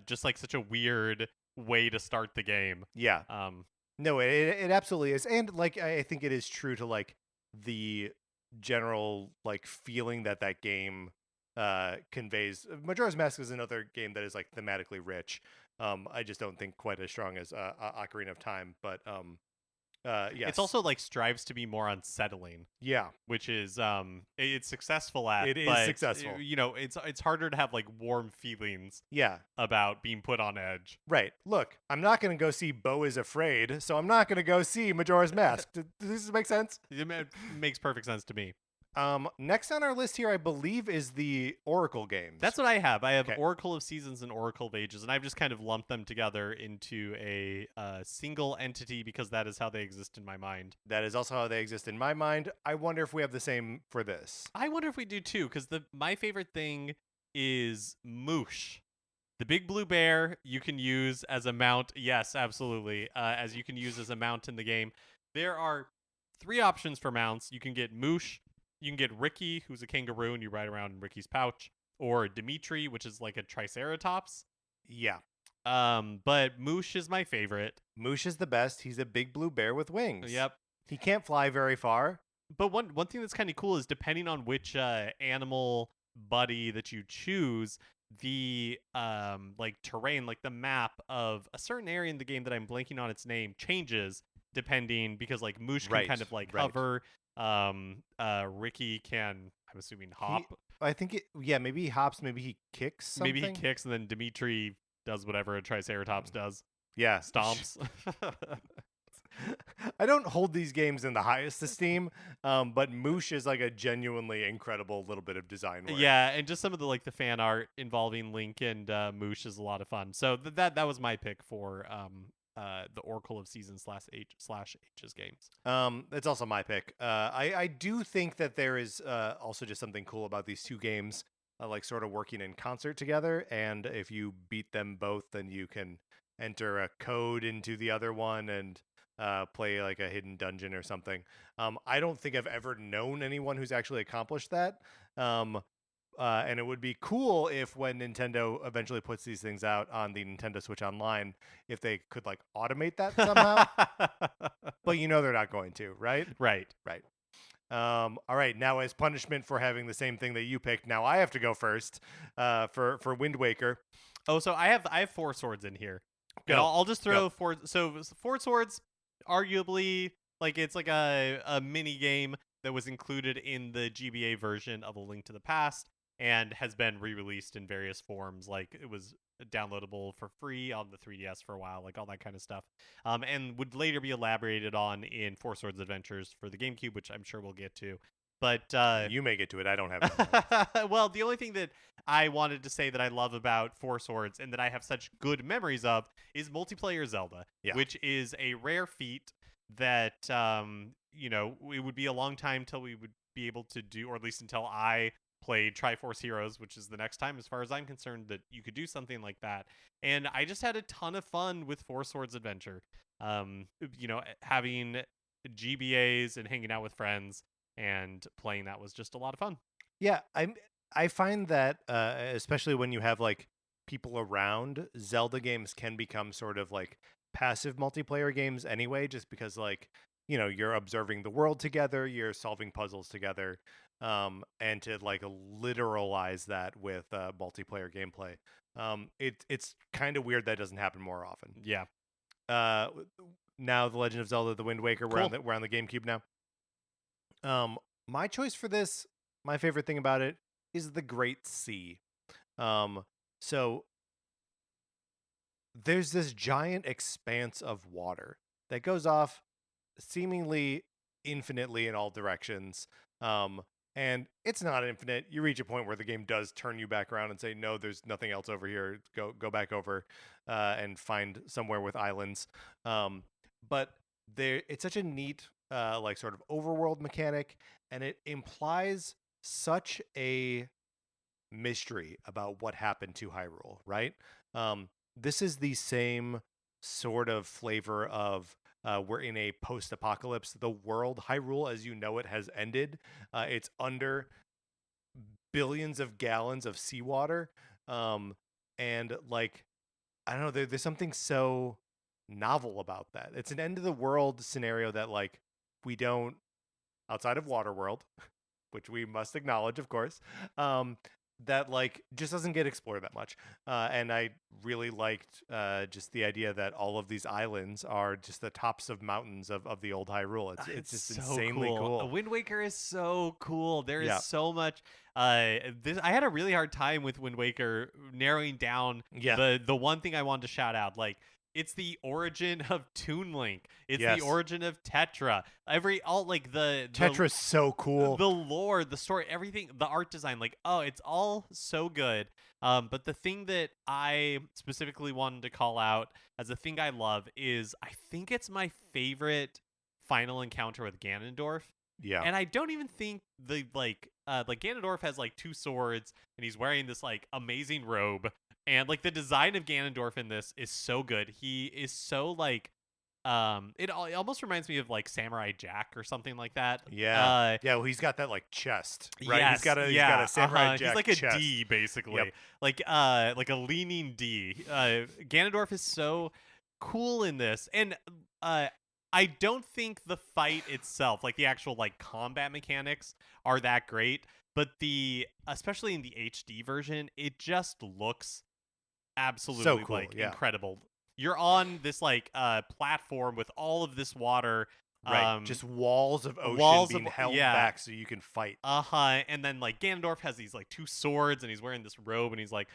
just like such a weird way to start the game. Yeah. Um, No, it absolutely is. And like I think it is true to like the general like feeling that that game conveys. Majora's Mask is another game that is like thematically rich. I just don't think quite as strong as Ocarina of Time, but yes. It's also like strives to be more unsettling, yeah, which is it's successful at. It is but, successful. It's harder to have like warm feelings yeah. about being put on edge. Right. Look, I'm not going to go see Bo is Afraid, so I'm not going to go see Majora's Mask. Does this make sense? It makes perfect sense to me. Next on our list here, I believe, is the Oracle games. That's what I have. I have Okay. Oracle of Seasons and Oracle of Ages, and I've just kind of lumped them together into a single entity because that is how they exist in my mind. That is also how they exist in my mind. I wonder if we have the same for this. I wonder if we do too, because my favorite thing is Moosh. The big blue bear you can use as a mount. Yes, absolutely. As you can use as a mount in the game. There are 3 options for mounts. You can get Moosh. You can get Ricky, who's a kangaroo, and you ride around in Ricky's pouch. Or Dimitri, which is like a triceratops. Yeah. But Moosh is my favorite. Moosh is the best. He's a big blue bear with wings. Yep. He can't fly very far. But one thing that's kind of cool is depending on which animal buddy that you choose, the like terrain, like the map of a certain area in the game that I'm blanking on its name changes depending because like Moosh can kind of like hover. Ricky can, I'm assuming, hop. I think maybe he hops, maybe he kicks something. Maybe he kicks, and then Dimitri does whatever a triceratops does. Yeah. Stomps. I don't hold these games in the highest esteem, but Moosh is like a genuinely incredible little bit of design work. Yeah, and just some of the fan art involving Link and Moosh is a lot of fun. So that was my pick for the Oracle of Seasons /H's games. It's also my pick. I do think that there is also just something cool about these two games, like sort of working in concert together. And if you beat them both, then you can enter a code into the other one and play like a hidden dungeon or something. I don't think I've ever known anyone who's actually accomplished that. And it would be cool if when Nintendo eventually puts these things out on the Nintendo Switch Online, if they could like automate that somehow. But they're not going to, right? Right. All right. Now, as punishment for having the same thing that you picked, now I have to go first for Wind Waker. Oh, so I have 4 swords in here. Go. And I'll just throw 4. So 4 swords, arguably, like it's like a mini game that was included in the GBA version of A Link to the Past and has been re-released in various forms. Like it was downloadable for free on the 3DS for a while, like all that kind of stuff. And would later be elaborated on in 4 Swords Adventures for the GameCube, which I'm sure we'll get to. But You may get to it. I don't have any memories. well, the only thing that I wanted to say that I love about Four Swords and that I have such good memories of is multiplayer Zelda, Yeah. which is a rare feat that it would be a long time till we would be able to do, or at least until I played Triforce Heroes, which is the next time, as far as I'm concerned, that you could do something like that. And I just had a ton of fun with Four Swords Adventure. Having GBAs and hanging out with friends and playing that was just a lot of fun. Yeah, I find that especially when you have like people around, Zelda games can become sort of like passive multiplayer games anyway, just because like you're observing the world together, you're solving puzzles together, and to like literalize that with multiplayer gameplay, it's kind of weird that doesn't happen more often. Yeah. Uh, Now the Legend of Zelda: The Wind Waker, Cool. we're on the GameCube now. My choice for this, my favorite thing about it is the Great Sea. Um, so there's this giant expanse of water that goes off seemingly infinitely in all directions. Um, and it's not infinite. You reach a point where the game does turn you back around and say, "No, there's nothing else over here. Go back over, and find somewhere with islands." But it's such a neat, like sort of overworld mechanic, and it implies such a mystery about what happened to Hyrule, right? This is the same sort of flavor of we're in a post-apocalypse. The world, Hyrule, as you know it, has ended. It's under billions of gallons of seawater, and like I don't know, there's something so novel about that. It's an end of the world scenario that like we don't outside of Waterworld, which we must acknowledge, of course, that like just doesn't get explored that much. And I really liked just the idea that all of these islands are just the tops of mountains of the old Hyrule. It's just so insanely cool. Wind Waker is so cool. There is Yeah. so much. I had a really hard time with Wind Waker narrowing down Yeah. the one thing I wanted to shout out. Like, it's the origin of Toon Link. It's the Yes. origin of Tetra. The Tetra's so cool. the lore, the story, everything, the art design, like, oh, it's all so good. But the thing that I specifically wanted to call out as a thing I love is I think it's my favorite final encounter with Ganondorf. Yeah. And I don't even think like Ganondorf has like two swords and he's wearing this like amazing robe. And like the design of Ganondorf in this is so good. He is so like it almost reminds me of like Samurai Jack or something like that. Yeah. Yeah, well, he's got that like chest, right? Yes, He's got a Samurai Jack he's like a chest. D basically. Yep. Like a leaning D. Ganondorf is so cool in this. And I don't think the fight itself, like the actual like combat mechanics are that great, but especially in the HD version, it just looks absolutely cool, like yeah. incredible. You're on this like platform with all of this water, Right. Just walls of ocean walls being of- held yeah. back so you can fight. and then like Ganondorf has these like two swords and he's wearing this robe and he's like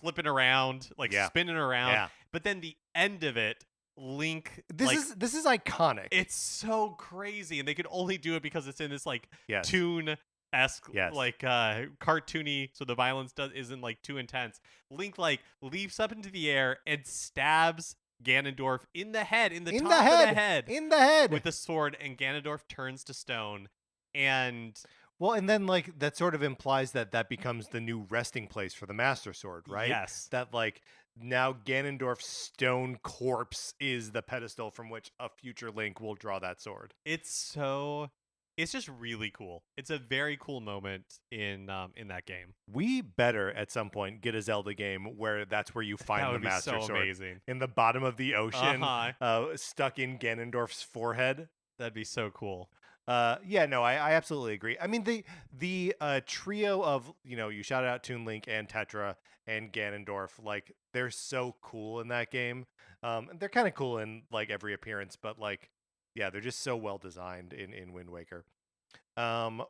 flipping around, like Yeah. spinning around. Yeah. But then the end of it, Link This is iconic. it's so crazy, and they could only do it because it's in this like Yes. Toon-esque Yes. like cartoony, so the violence isn't like too intense. Link like leaps up into the air and stabs Ganondorf in the head, in the top of the head, in the head with the sword, and Ganondorf turns to stone. And well, and then like that sort of implies that becomes the new resting place for the Master Sword, right? yes, That like now Ganondorf's stone corpse is the pedestal from which a future Link will draw that sword. it's just really cool. It's a very cool moment in that game. We better at some point get a Zelda game where that's where you find That the would be Master so Sword amazing. in the bottom of the ocean, Uh-huh. stuck in Ganondorf's forehead. That'd be so cool. Yeah, no, I absolutely agree. I mean, the trio of you shouted out Toon Link and Tetra and Ganondorf, like they're so cool in that game. And they're kind of cool in like every appearance, but like, yeah, they're just so well designed in Wind Waker.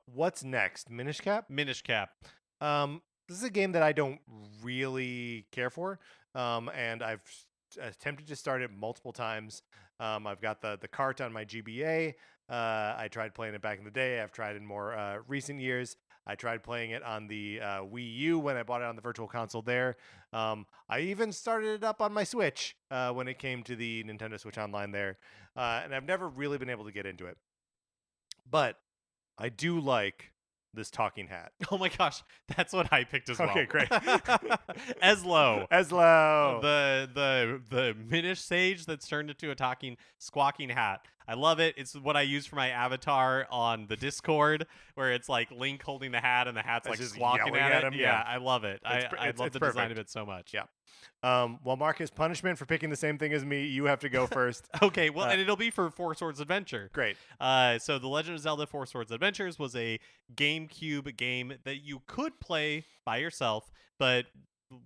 What's next? Minish Cap. Minish Cap. This is a game that I don't really care for. And I've attempted to start it multiple times. I've got the cart on my GBA. I tried playing it back in the day. I've tried in more recent years. I tried playing it on the Wii U when I bought it on the Virtual Console there. I even started it up on my Switch when it came to the Nintendo Switch Online there. And I've never really been able to get into it. But I do like this talking hat. Oh my gosh, that's what I picked as well. Okay, great. Eslo. Eslo. The Minish Sage that's turned into a talking, squawking hat. I love it. It's what I use for my avatar on the Discord, where it's like Link holding the hat and the hat's It's like just squawking yelling at at it. him, Yeah, yeah. I love it. I love the design of it so much. Yeah. Well, Marcus, punishment for picking the same thing as me. You have to go first. Okay, well, and it'll be for Four Swords Adventure. Great. So The Legend of Zelda Four Swords Adventures was a GameCube game that you could play by yourself, but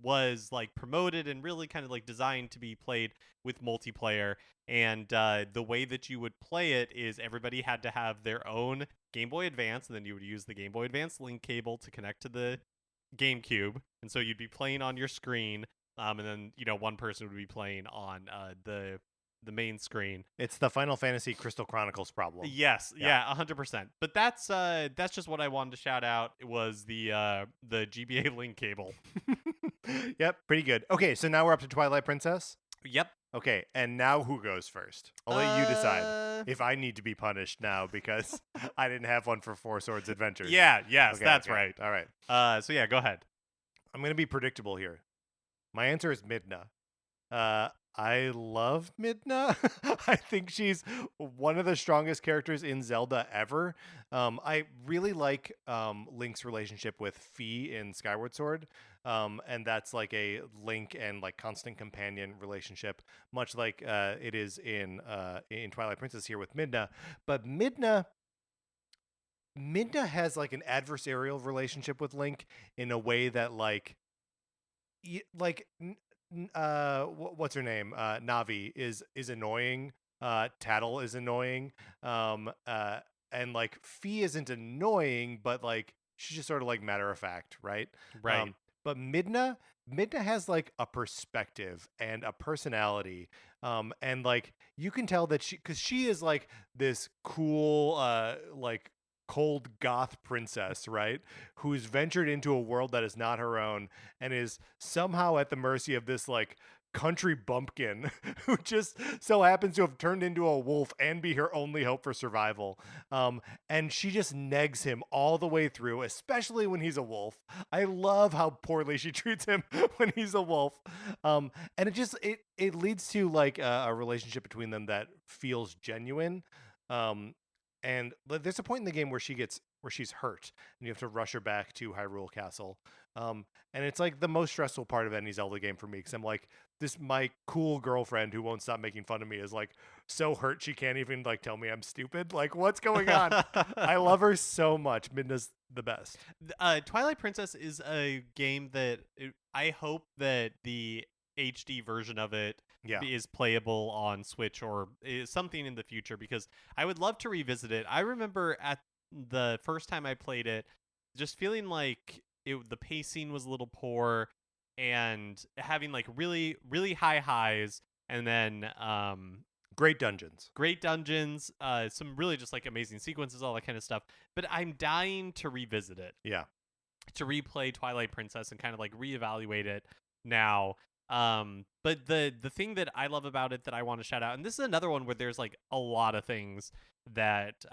was like promoted and really kind of like designed to be played with multiplayer. And the way that you would play it is everybody had to have their own Game Boy Advance, and then you would use the Game Boy Advance link cable to connect to the GameCube. And so you'd be playing on your screen, and then one person would be playing on the main screen. It's the Final Fantasy Crystal Chronicles problem. Yes, yeah, 100%. But that's just what I wanted to shout out. It was the GBA link cable. Yep, pretty good. Okay, so now we're up to Twilight Princess. Yep. Okay, and now who goes first? I'll let you decide if I need to be punished now because I didn't have one for Four Swords Adventures. Yes, Okay, that's okay. right. All right. So yeah, go ahead. I'm going to be predictable here. My answer is Midna. I love Midna. I think she's one of the strongest characters in Zelda ever. I really like Link's relationship with Fi in Skyward Sword. And that's like a Link and like constant companion relationship, much like it is in Twilight Princess here with Midna. But Midna has like an adversarial relationship with Link in a way that what's her name? Navi is annoying. Tattle is annoying. And like Fi isn't annoying, but like she's just sort of like matter of fact, right? Right. But Midna has like a perspective and a personality. And like you can tell that because she is like this cool, like cold goth princess, right? Who's ventured into a world that is not her own and is somehow at the mercy of this like country bumpkin who just so happens to have turned into a wolf and be her only hope for survival. And she just negs him all the way through, especially when he's a wolf. I love how poorly she treats him when he's a wolf. And it leads to like a relationship between them that feels genuine. And there's a point in the game where she's hurt and you have to rush her back to Hyrule Castle. And it's like the most stressful part of any Zelda game for me because I'm like, my cool girlfriend who won't stop making fun of me is like so hurt she can't even like tell me I'm stupid. Like, what's going on? I love her so much. Midna's the best. Twilight Princess is a game that I hope that the HD version of it is playable on Switch or is something in the future because I would love to revisit it. I remember at the first time I played it, just feeling like the pacing was a little poor and having like really, really high highs and then great dungeons, some really just like amazing sequences, all that kind of stuff. But I'm dying to revisit it. Yeah. To replay Twilight Princess and kind of like reevaluate it now. But the thing that I love about it that I want to shout out, and this is another one where there's like a lot of things that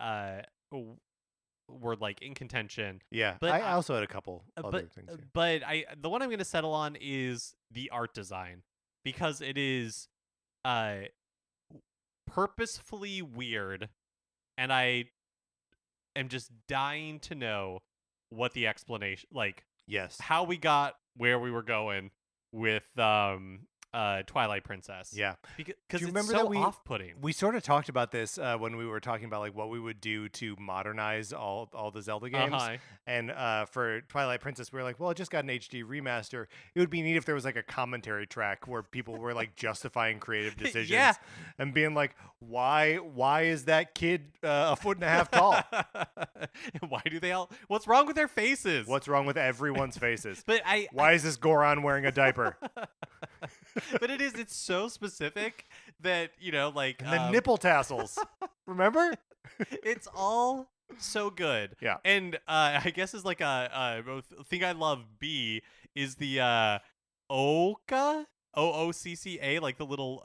were like in contention. Yeah, but I also had a couple other things here. But the one I'm going to settle on is the art design because it is purposefully weird, and I am just dying to know what the explanation, like, how we got where we were going with Twilight Princess. Yeah, because it's so off-putting. We sort of talked about this when we were talking about like what we would do to modernize all the Zelda games. And for Twilight Princess, we were like, well, it just got an HD remaster. It would be neat if there was like a commentary track where people were like justifying creative decisions and being like, why is that kid a foot and a half tall? Why do they all? What's wrong with their faces? What's wrong with everyone's faces? But why is this Goron wearing a diaper? But it's so specific that, like... And the nipple tassels. Remember? It's all so good. Yeah. And I guess is like a thing I love B is the Oka OOCCA, like the little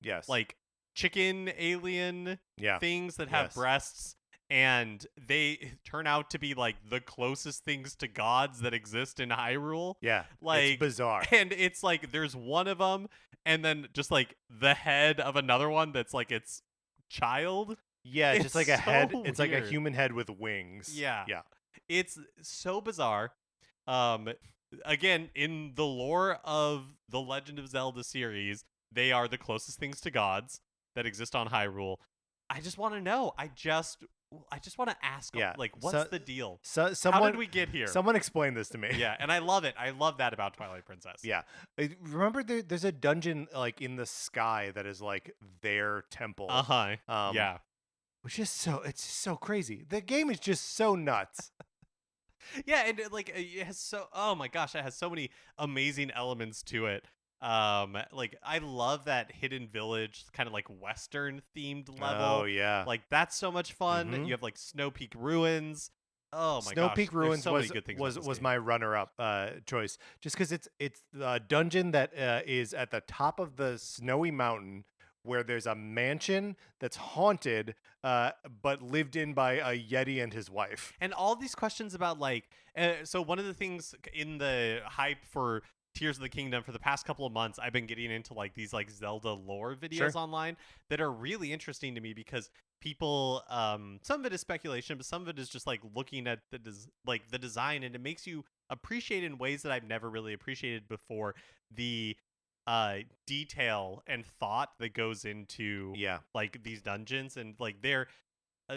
Yes. like chicken alien Yeah. things that have Yes. breasts, and they turn out to be like the closest things to gods that exist in Hyrule. Yeah. It's Like, bizarre. and it's like there's one of them, and then just like the head of another one that's like its child. Yeah, It's just like a head. so It's like a weird. human head with wings. Yeah. Yeah. It's so bizarre. Um, again, in the lore of the Legend of Zelda series, they are the closest things to gods that exist on Hyrule. I just want to know. I just want to ask. Yeah. Like, what's the deal? So How someone did we get here? someone explain this to me. Yeah, and I love it. I love that about Twilight Princess. Yeah. Remember there's a dungeon like in the sky that is like their temple. Uh-huh. Yeah. Which is it's so crazy. The game is just so nuts. Yeah, and like it has oh my gosh, it has so many amazing elements to it. Like I love that hidden village kind of like western themed level. Oh yeah. Like that's so much fun. Mhm. You have like Snow Peak Ruins. Oh my Snow gosh. Peak There's Ruins so many good things about this was game. my runner up choice just because it's a dungeon that is at the top of the snowy mountain where there's a mansion that's haunted but lived in by a Yeti and his wife. And all these questions about like so one of the things in the hype for Tears of the Kingdom for the past couple of months, I've been getting into like these like Zelda lore videos Sure. online that are really interesting to me because people some of it is speculation, but some of it is just like looking at the design, and it makes you appreciate in ways that I've never really appreciated before the detail and thought that goes into Yeah. like these dungeons. And like they're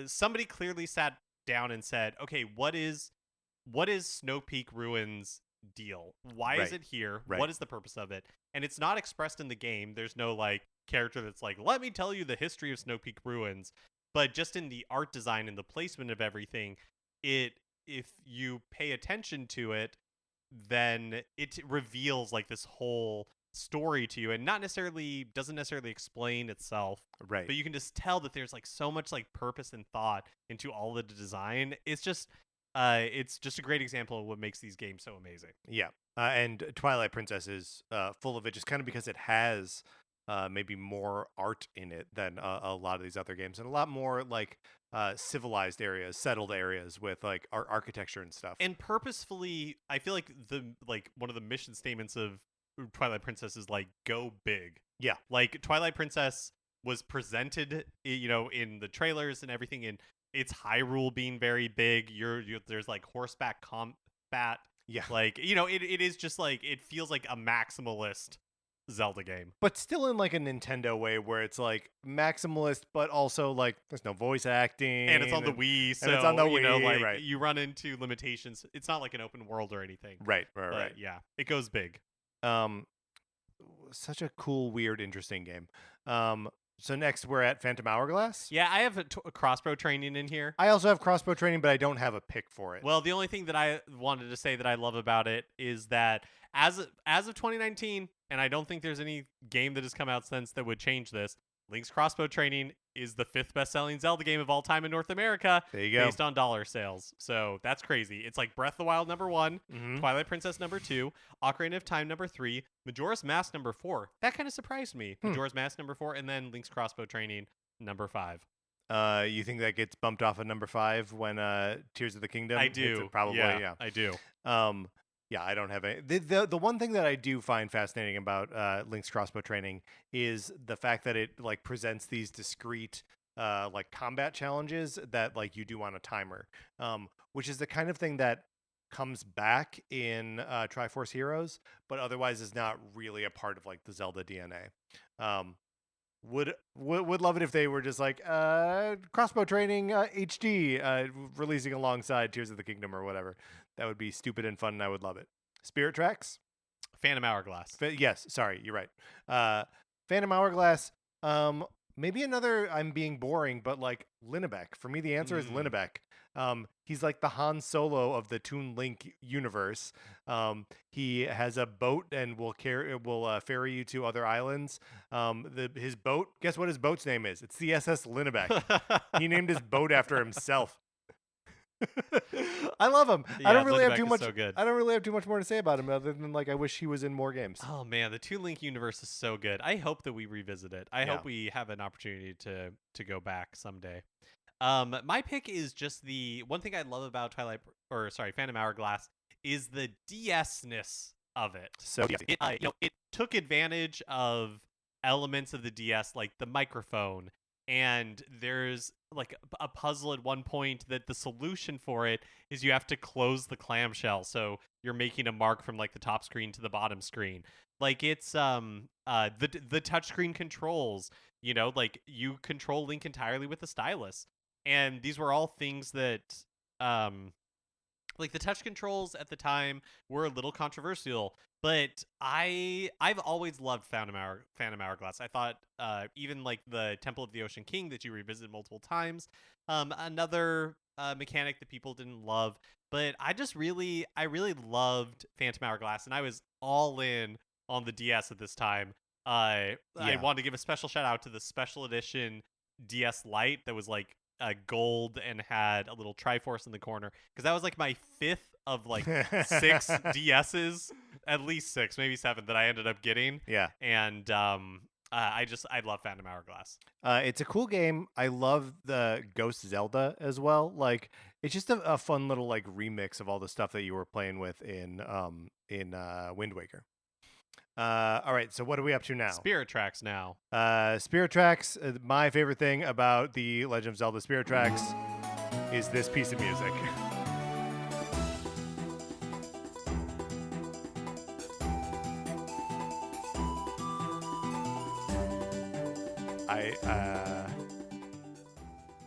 somebody clearly sat down and said, okay, what is Snow Peak Ruins deal? Why is Right. it here? Right. What is the purpose of it? And it's not expressed in the game. There's no like character that's like, let me tell you the history of Snow Peak Ruins. But just in the art design and the placement of everything, if you pay attention to it, then it reveals like this whole story to you, and doesn't necessarily explain itself, Right. but you can just tell that there's like so much like purpose and thought into all the design. It's just a great example of what makes these games so amazing. Yeah. And Twilight Princess is full of it just kind of because it has maybe more art in it than a lot of these other games, and a lot more like civilized areas, settled areas with like architecture and stuff. And purposefully, I feel like one of the mission statements of Twilight Princess is like go big. Yeah. Like Twilight Princess was presented, in the trailers and everything, and it's Hyrule being very big. There's like horseback combat. Yeah. Like, it is just like, it feels like a maximalist Zelda game. But still in like a Nintendo way where it's like maximalist, but also like there's no voice acting. And it's on the Wii, so it's on the Wii, like right. you run into limitations. It's not like an open world or anything. Right. But yeah, it goes big. Such a cool, weird, interesting game. So next we're at Phantom Hourglass. Yeah, I have a crossbow training in here. I also have crossbow training, but I don't have a pick for it. Well, the only thing that I wanted to say that I love about it is that as of 2019, and I don't think there's any game that has come out since that would change this, Link's crossbow training is the 5th best-selling Zelda game of all time in North America. There you go. Based on dollar sales. So that's crazy. It's like Breath of the Wild #1, Twilight Princess #2, Ocarina of Time #3, Majora's Mask #4. That kind of surprised me. Majora's Mask #4, and then Link's crossbow training #5. You think that gets bumped off of #5 when Tears of the Kingdom? I do. Probably, yeah. I do. Yeah, I don't have any. The one thing that I do find fascinating about Link's crossbow training is the fact that it like presents these discrete like combat challenges that like you do on a timer, which is the kind of thing that comes back in Triforce Heroes, but otherwise is not really a part of like the Zelda DNA. Would love it if they were just like crossbow training HD releasing alongside Tears of the Kingdom or whatever. That would be stupid and fun, and I would love it. Spirit Tracks? Phantom Hourglass. Yes, sorry, you're right. Phantom Hourglass. Maybe another. I'm being boring, but like Linnebeck. For me, the answer is Linnebeck. He's like the Han Solo of the Toon Link universe. He has a boat and will ferry you to other islands. His boat. Guess what his boat's name is? It's the SS Linnebeck. He named his boat after himself. I love him. I Yeah, don't really have Lindebeck too is much. so good. I don't really have too much more to say about him other than like I wish he was in more games. Oh man, the Toon Link universe is so good. I hope that we revisit it. I hope we have an opportunity to go back someday. My pick is just the one thing I love about Phantom Hourglass is the DS-ness of it. So It took advantage of elements of the DS, like the microphone, and there's like a puzzle at one point that the solution for it is you have to close the clamshell, so you're making a mark from like the top screen to the bottom screen. Like it's the touchscreen controls, like you control Link entirely with the stylus. And these were all things that like the touch controls at the time were a little controversial, but I've always loved Phantom Hourglass. I thought even like the Temple of the Ocean King that you revisited multiple times, another mechanic that people didn't love, but I really loved Phantom Hourglass, and I was all in on the DS at this time. I wanted to give a special shout out to the special edition DS Lite that was like gold and had a little Triforce in the corner, because that was like my fifth of like 6 DSs, at least 6, maybe 7 that I ended up getting. Yeah. And I love Phantom Hourglass. It's a cool game. I love the Ghost Zelda as well. Like it's just a fun little like remix of all the stuff that you were playing with in Wind Waker. All right, so what are we up to now? Spirit Tracks now. Spirit Tracks. My favorite thing about the Legend of Zelda Spirit Tracks is this piece of music.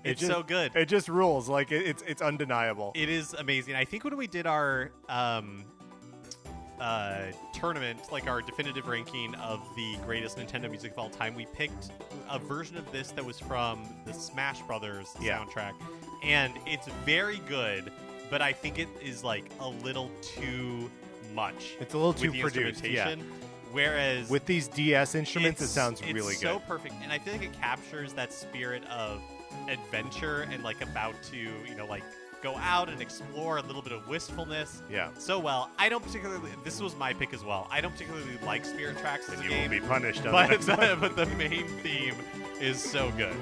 It's so good. It just rules. Like it's undeniable. It is amazing. I think when we did our tournament, like our definitive ranking of the greatest Nintendo music of all time, we picked a version of this that was from the Smash Brothers soundtrack, and it's very good, but I think it is like a little too much. It's a little too produced. Yeah. Whereas with these DS instruments, it sounds really good. It's so perfect, and I feel like it captures that spirit of adventure and like about to, like go out and explore, a little bit of wistfulness. Yeah. So well, this was my pick as well. I don't particularly like Spirit Tracks as a game. You will be punished. But the main theme is so good.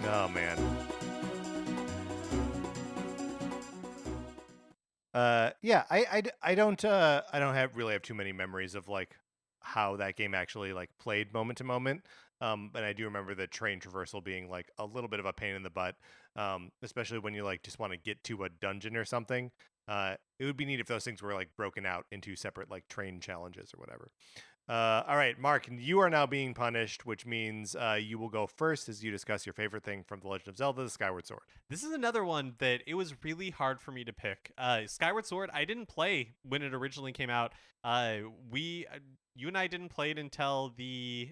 Oh man. Yeah, I don't really have too many memories of like how that game actually like played moment to moment. And I do remember the train traversal being like a little bit of a pain in the butt, especially when you like just want to get to a dungeon or something. It would be neat if those things were like broken out into separate like train challenges or whatever. All right, Mark, you are now being punished, which means you will go first as you discuss your favorite thing from The Legend of Zelda: The Skyward Sword. This is another one that it was really hard for me to pick. Skyward Sword, I didn't play when it originally came out. You and I didn't play it until the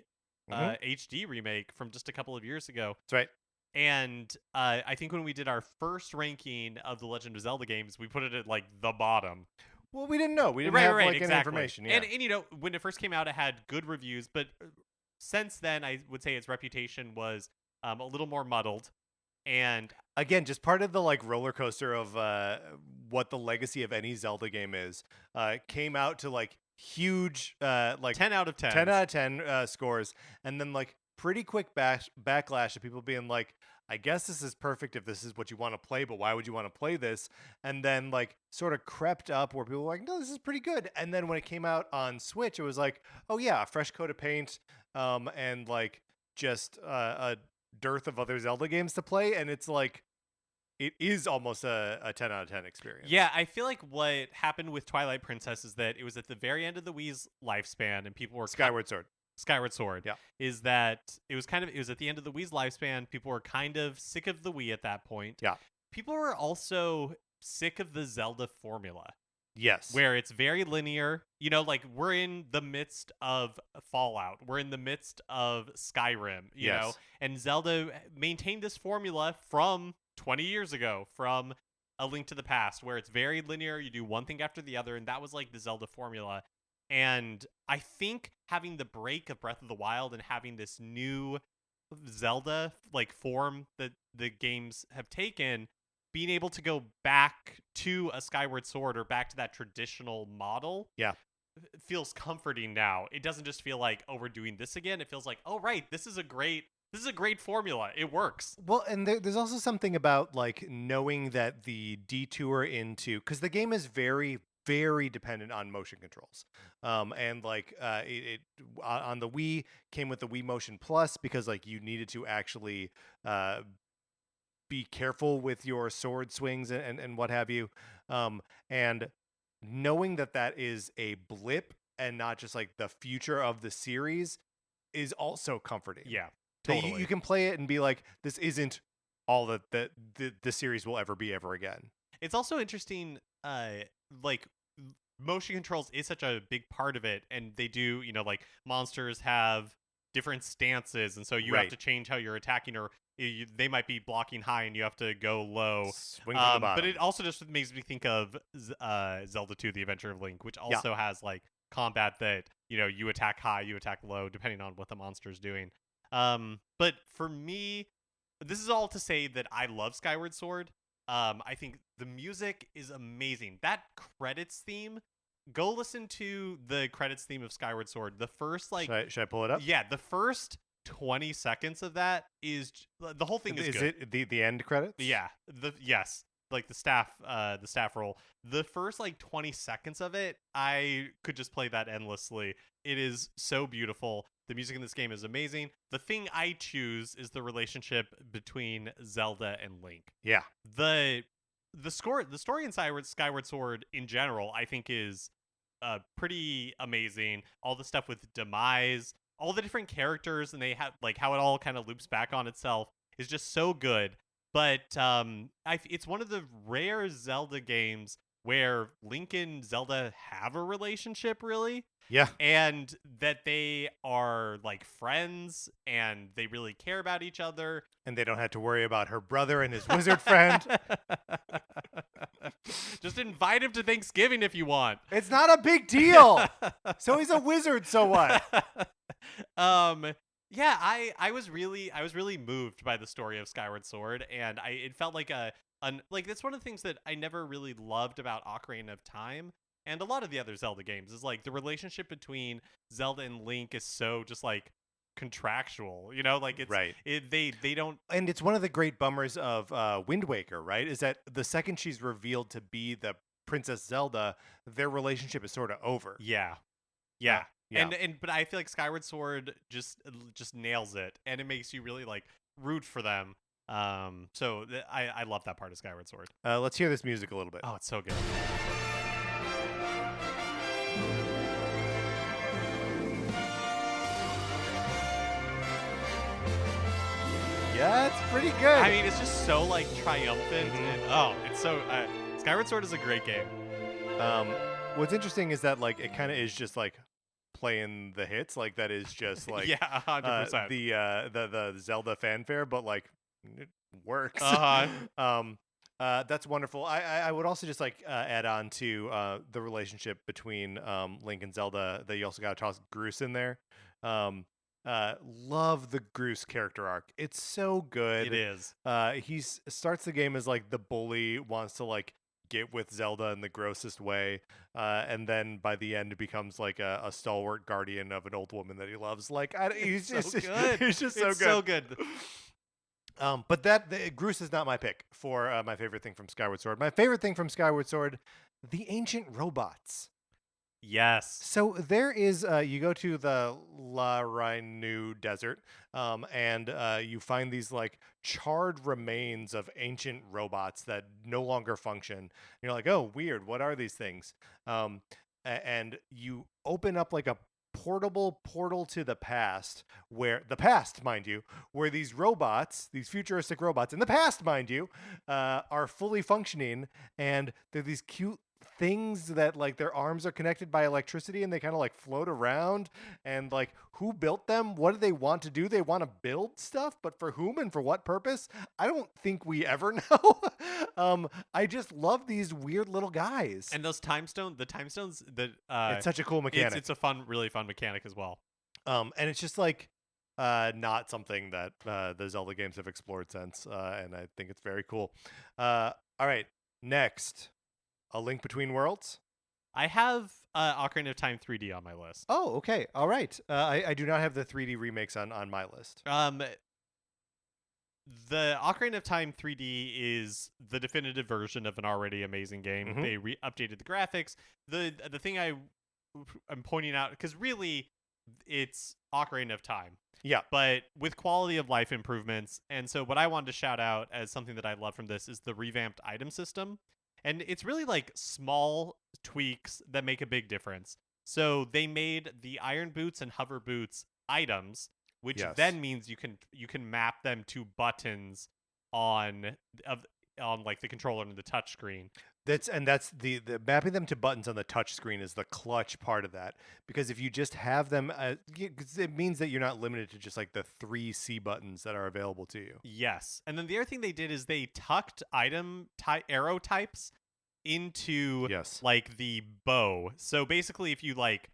HD remake from just a couple of years ago. That's right. And I think when we did our first ranking of the Legend of Zelda games, we put it at like the bottom. Well, we didn't know. We didn't have like any information. Yeah. And when it first came out, it had good reviews, but since then, I would say its reputation was a little more muddled. And again, just part of the like roller coaster of what the legacy of any Zelda game is. Came out to like huge like 10 out of 10 scores, and then like pretty quick backlash of people being like, I guess this is perfect if this is what you want to play, but why would you want to play this? And then like sort of crept up where people were like, no, this is pretty good. And then when it came out on Switch, it was like, oh yeah, a fresh coat of paint, and like just a dearth of other Zelda games to play, and it's like it is almost a 10 out of 10 experience. Yeah, I feel like what happened with Twilight Princess is that it was at the very end of the Wii's lifespan, and people were Skyward Sword, yeah, is that it was at the end of the Wii's lifespan. People were kind of sick of the Wii at that point. Yeah, people were also sick of the Zelda formula. Yes. where it's very linear. You know, like we're in the midst of Fallout, we're in the midst of Skyrim, you know, Yes. and Zelda maintained this formula from 20 years ago, from A Link to the Past, where it's very linear. You do one thing after the other, and that was like the Zelda formula. And I think having the break of Breath of the Wild and having this new Zelda like form that the games have taken, being able to go back to a Skyward Sword or back to that traditional model Yeah. feels comforting now. It doesn't just feel like, oh, we're doing this again. It feels like, oh right, this is a great formula. It works. Well, and there's also something about like knowing that the detour into, because the game is very, very dependent on motion controls, and like on the Wii came with the Wii Motion Plus because like you needed to actually uh, be careful with your sword swings and what have you, and knowing that that is a blip and not just like the future of the series is also comforting. Yeah, That you totally. can play it and be like, this isn't all that the series will ever be ever again. It's also interesting, like motion controls is such a big part of it, and they do, like monsters have different stances, and so you have Right. to change how you're attacking, or they might be blocking high and you have to go low. Swing from the But bottom. it also just makes me think of Zelda 2: The Adventure of Link, which Yeah. also has like combat that you attack high, you attack low, depending on what the monster's doing. But for me, this is all to say that I love Skyward Sword. I think the music is amazing. That credits theme, go listen to the credits theme of Skyward Sword. The first Should I pull it up? yeah, the first 20 seconds of that the whole thing is Is good. it the end credits? Yeah, yes, like the staff roll. The first like 20 seconds of it, I could just play that endlessly. It is so beautiful. The music in this game is amazing. The thing I choose is the relationship between Zelda and Link. Yeah. The story in Skyward Sword in general, I think, is pretty amazing. All the stuff with Demise, all the different characters, and they have like how it all kind of loops back on itself is just so good. But it's one of the rare Zelda games where Link and Zelda have a relationship, really, Yeah. and that they are like friends and they really care about each other. And they don't have to worry about her brother and his wizard friend. Just invite him to Thanksgiving if you want. It's not a big deal. So he's a wizard, so what? Yeah, I was really moved by the story of Skyward Sword, and it felt like like that's one of the things that I never really loved about Ocarina of Time and a lot of the other Zelda games is like the relationship between Zelda and Link is so just like contractual, like Right. they don't. And it's one of the great bummers of Wind Waker, right? Is that the second she's revealed to be the Princess Zelda, their relationship is sort of over. Yeah. Yeah. Yeah. But I feel like Skyward Sword just nails it, and it makes you really like root for them. I love that part of Skyward Sword. Let's hear this music a little bit. Oh, it's so good. Yeah, it's pretty good. I mean, it's just so like triumphant, and it's so. Skyward Sword is a great game. What's interesting is that like it kind of is just like playing the hits, like that is just like Yeah, 100%. The Zelda fanfare, but like it works. That's wonderful. I would also just like add on to the relationship between Link and Zelda that you also got to toss Groose in there. Love the Groose character arc. It's so good. It is. He starts the game as like the bully, wants to like get with Zelda in the grossest way, and then by the end becomes like a stalwart guardian of an old woman that he loves. Like he's So just good. He's just so It's good. so good. But Groose is not my pick for my favorite thing from Skyward Sword. My favorite thing from Skyward Sword, the ancient robots. Yes. So there is, you go to the La Rainu desert, and you find these like charred remains of ancient robots that no longer function. And you're like, oh, weird. What are these things? And you open up like a portable portal to the past, where the past, mind you, where these robots, these futuristic robots in the past, mind you, are fully functioning, and they're these cute things that like their arms are connected by electricity and they kind of like float around, and like who built them? What do they want to do? They want to build stuff, but for whom and for what purpose? I don't think we ever know. I just love these weird little guys. And those the time stones, It's such a cool mechanic. it's a really fun mechanic as well. And it's just like not something that the Zelda games have explored since, and I think it's very cool. All right, next, A Link Between Worlds. I have Ocarina of Time 3D on my list. Oh, okay, all right. I do not have the 3D remakes on my list. The Ocarina of Time 3D is the definitive version of an already amazing game. Mhm. They updated the graphics. The thing I'm pointing out, because really it's Ocarina of Time, Yeah, but with quality of life improvements. And so what I wanted to shout out as something that I love from this is the revamped item system. And it's really like small tweaks that make a big difference. So they made the iron boots and hover boots items, which Yes. then means you can map them to buttons on like the controller and the touch screen. that's the mapping them to buttons on the touch screen is the clutch part of that, because if you just have them, 'cause it means that you're not limited to just like the 3 C buttons that are available to you. Yes. And then the other thing they did is they tucked arrow types into Yes. like the bow. So basically if you like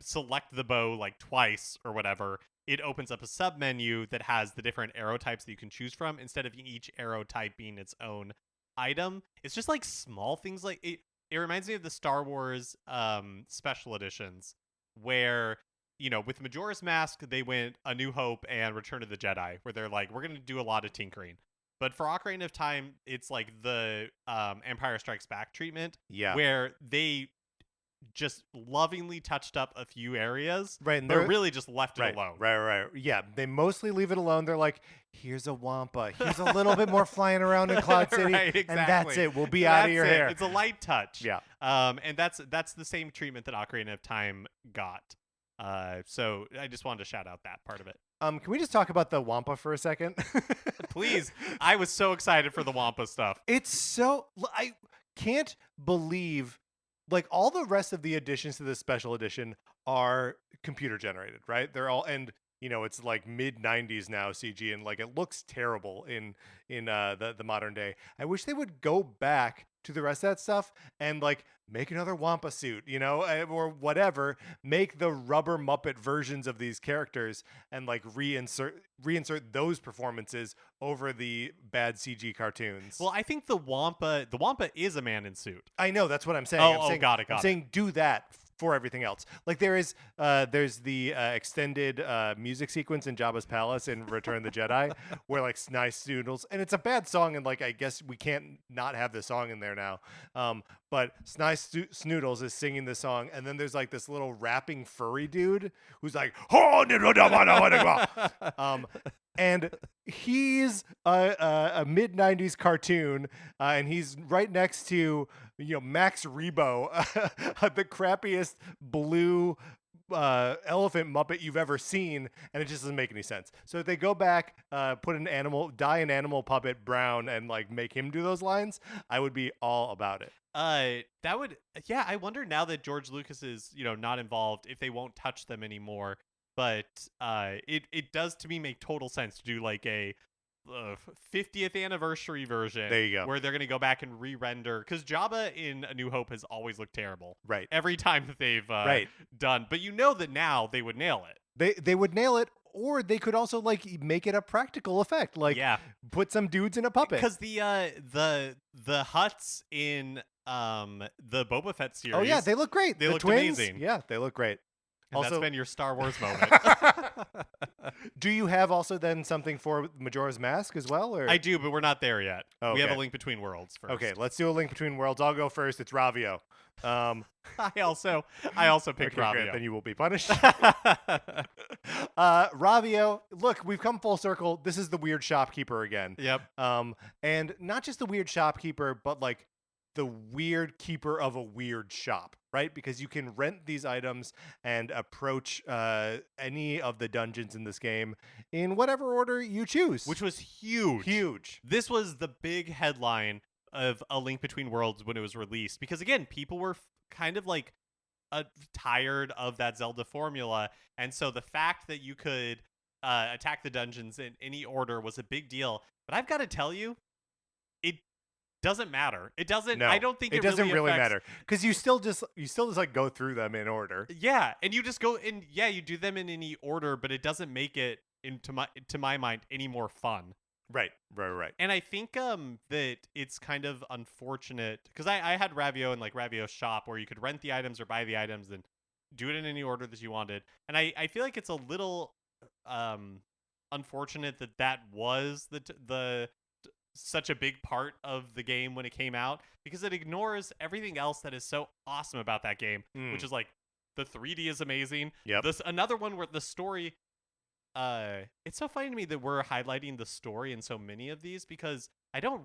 select the bow like twice or whatever, it opens up a sub menu that has the different arrow types that you can choose from instead of each arrow type being its own item. It's just like small things like it reminds me of the Star Wars special editions where with Majora's Mask they went A New Hope and Return of the Jedi, where they're like, we're going to do a lot of tinkering. But for Ocarina of Time, it's like the Empire Strikes Back treatment, Yeah. where they just lovingly touched up a few areas, Right, and but they're- really just left it alone. Right. Yeah, they mostly leave it alone. They're like, here's a Wampa. Here's a little bit more flying around in Cloud City, Right, and that's exactly. it. We'll be out of your hair. It's a light touch. Yeah. And that's the same treatment that Ocarina of Time got. So I just wanted to shout out that part of it. Can we just talk about the Wampa for a second? Please. I was so excited for the Wampa stuff. It's so I can't believe, like, all the rest of the additions to this special edition are computer generated, right? They're all, and it's like mid 90s now CG, and like it looks terrible in the modern day. I wish they would go back to the rest of that stuff and like make another Wampa suit, or whatever. Make the rubber Muppet versions of these characters and like reinsert those performances over the bad CG cartoons. Well, I think the Wampa is a man in suit. I know, that's what I'm saying. Oh, I'm saying, got it. I'm saying do that for everything else. Like there's the extended music sequence in Jabba's palace in Return of the Jedi where like Nice Noodles, and it's a bad song, and like I guess we can't not have this song in there now. But Nice Snoodles is singing the song, and then there's like this little rapping furry dude who's like, and he's a mid 90s cartoon, and he's right next to Max Rebo, the crappiest blue elephant Muppet you've ever seen, and it just doesn't make any sense. So if they go back, dye an animal puppet brown, and like make him do those lines, I would be all about it. That would, yeah. I wonder now that George Lucas is not involved, if they won't touch them anymore. But it does to me make total sense to do like a 50th anniversary version. There you go. Where they're going to go back and re-render, because Jabba in A New Hope has always looked terrible. Right. Every time that they've done. But that now they would nail it. They would nail it, or they could also like make it a practical effect, like put some dudes in a puppet. Because the Hutts in the Boba Fett series. Oh yeah, they look great. They the look twins, amazing. Yeah, they look great. And also, that's been your Star Wars moment. Do you have also then something for Majora's Mask as well? Or I do, but we're not there yet. Okay. We have a Link Between Worlds first. Okay, let's do a Link Between Worlds. I'll go first. It's Ravio. I also picked okay, Ravio. Great. Then you will be punished. Ravio, look, we've come full circle. This is the weird shopkeeper again. Yep. And not just the weird shopkeeper, but like the weird keeper of a weird shop, right? Because you can rent these items and approach any of the dungeons in this game in whatever order you choose. Which was huge. Huge. This was the big headline A Link Between Worlds when it was released, because again, people were kind of like tired of that Zelda formula, and so the fact that you could attack the dungeons in any order was a big deal. But I've got to tell you, it doesn't matter. It doesn't. I No, don't think it it doesn't really really affects. matter because you still just like go through them in order. Yeah, and you just go and yeah, you do them in any order, but it doesn't make it to my mind any more fun. Right, right, right. And I think that it's kind of unfortunate because I had Ravio and like Ravio's shop where you could rent the items or buy the items and do it in any order that you wanted. And I feel like it's a little um unfortunate that that was the such a big part of the game when it came out, because it ignores everything else that is so awesome about that game, which Mm, is like the 3D is amazing. yep. This another one where the story it's so funny to me that we're highlighting the story in so many of these, because I feel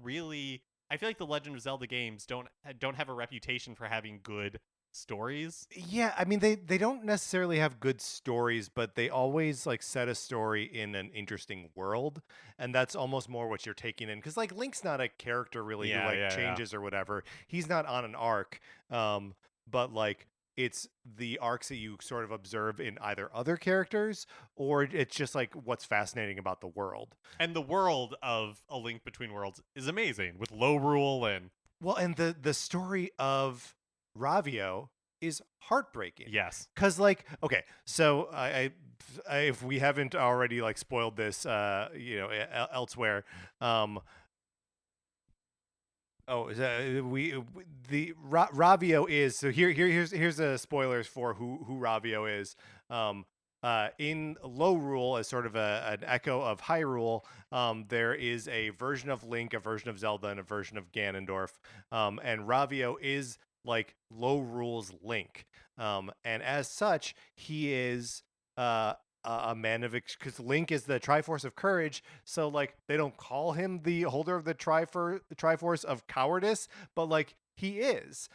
like the Legend of Zelda games don't have a reputation for having good stories. Yeah, I mean they don't necessarily have good stories, but they always like set a story in an interesting world, and that's almost more what you're taking in, cuz like Link's not a character really who Yeah, like yeah, yeah. changes or whatever. He's not on an arc. But like it's the arcs that you sort of observe in either other characters or it's just like what's fascinating about the world. And the world of A Link Between Worlds is amazing with low rule and Well, and the story of Ravio is heartbreaking. yes. Cause like, okay, so if we haven't already like spoiled this, elsewhere, um, oh, Ravio is so here's a spoilers for who Ravio is. Um, in Low Rule, as sort of an echo of Hyrule, there is a version of Link, a version of Zelda, and a version of Ganondorf. And Ravio is like Low Rule's Link, and as such, he is a man of because Link is the Triforce of Courage, so like they don't call him the holder of the Triforce of Cowardice, but like he is.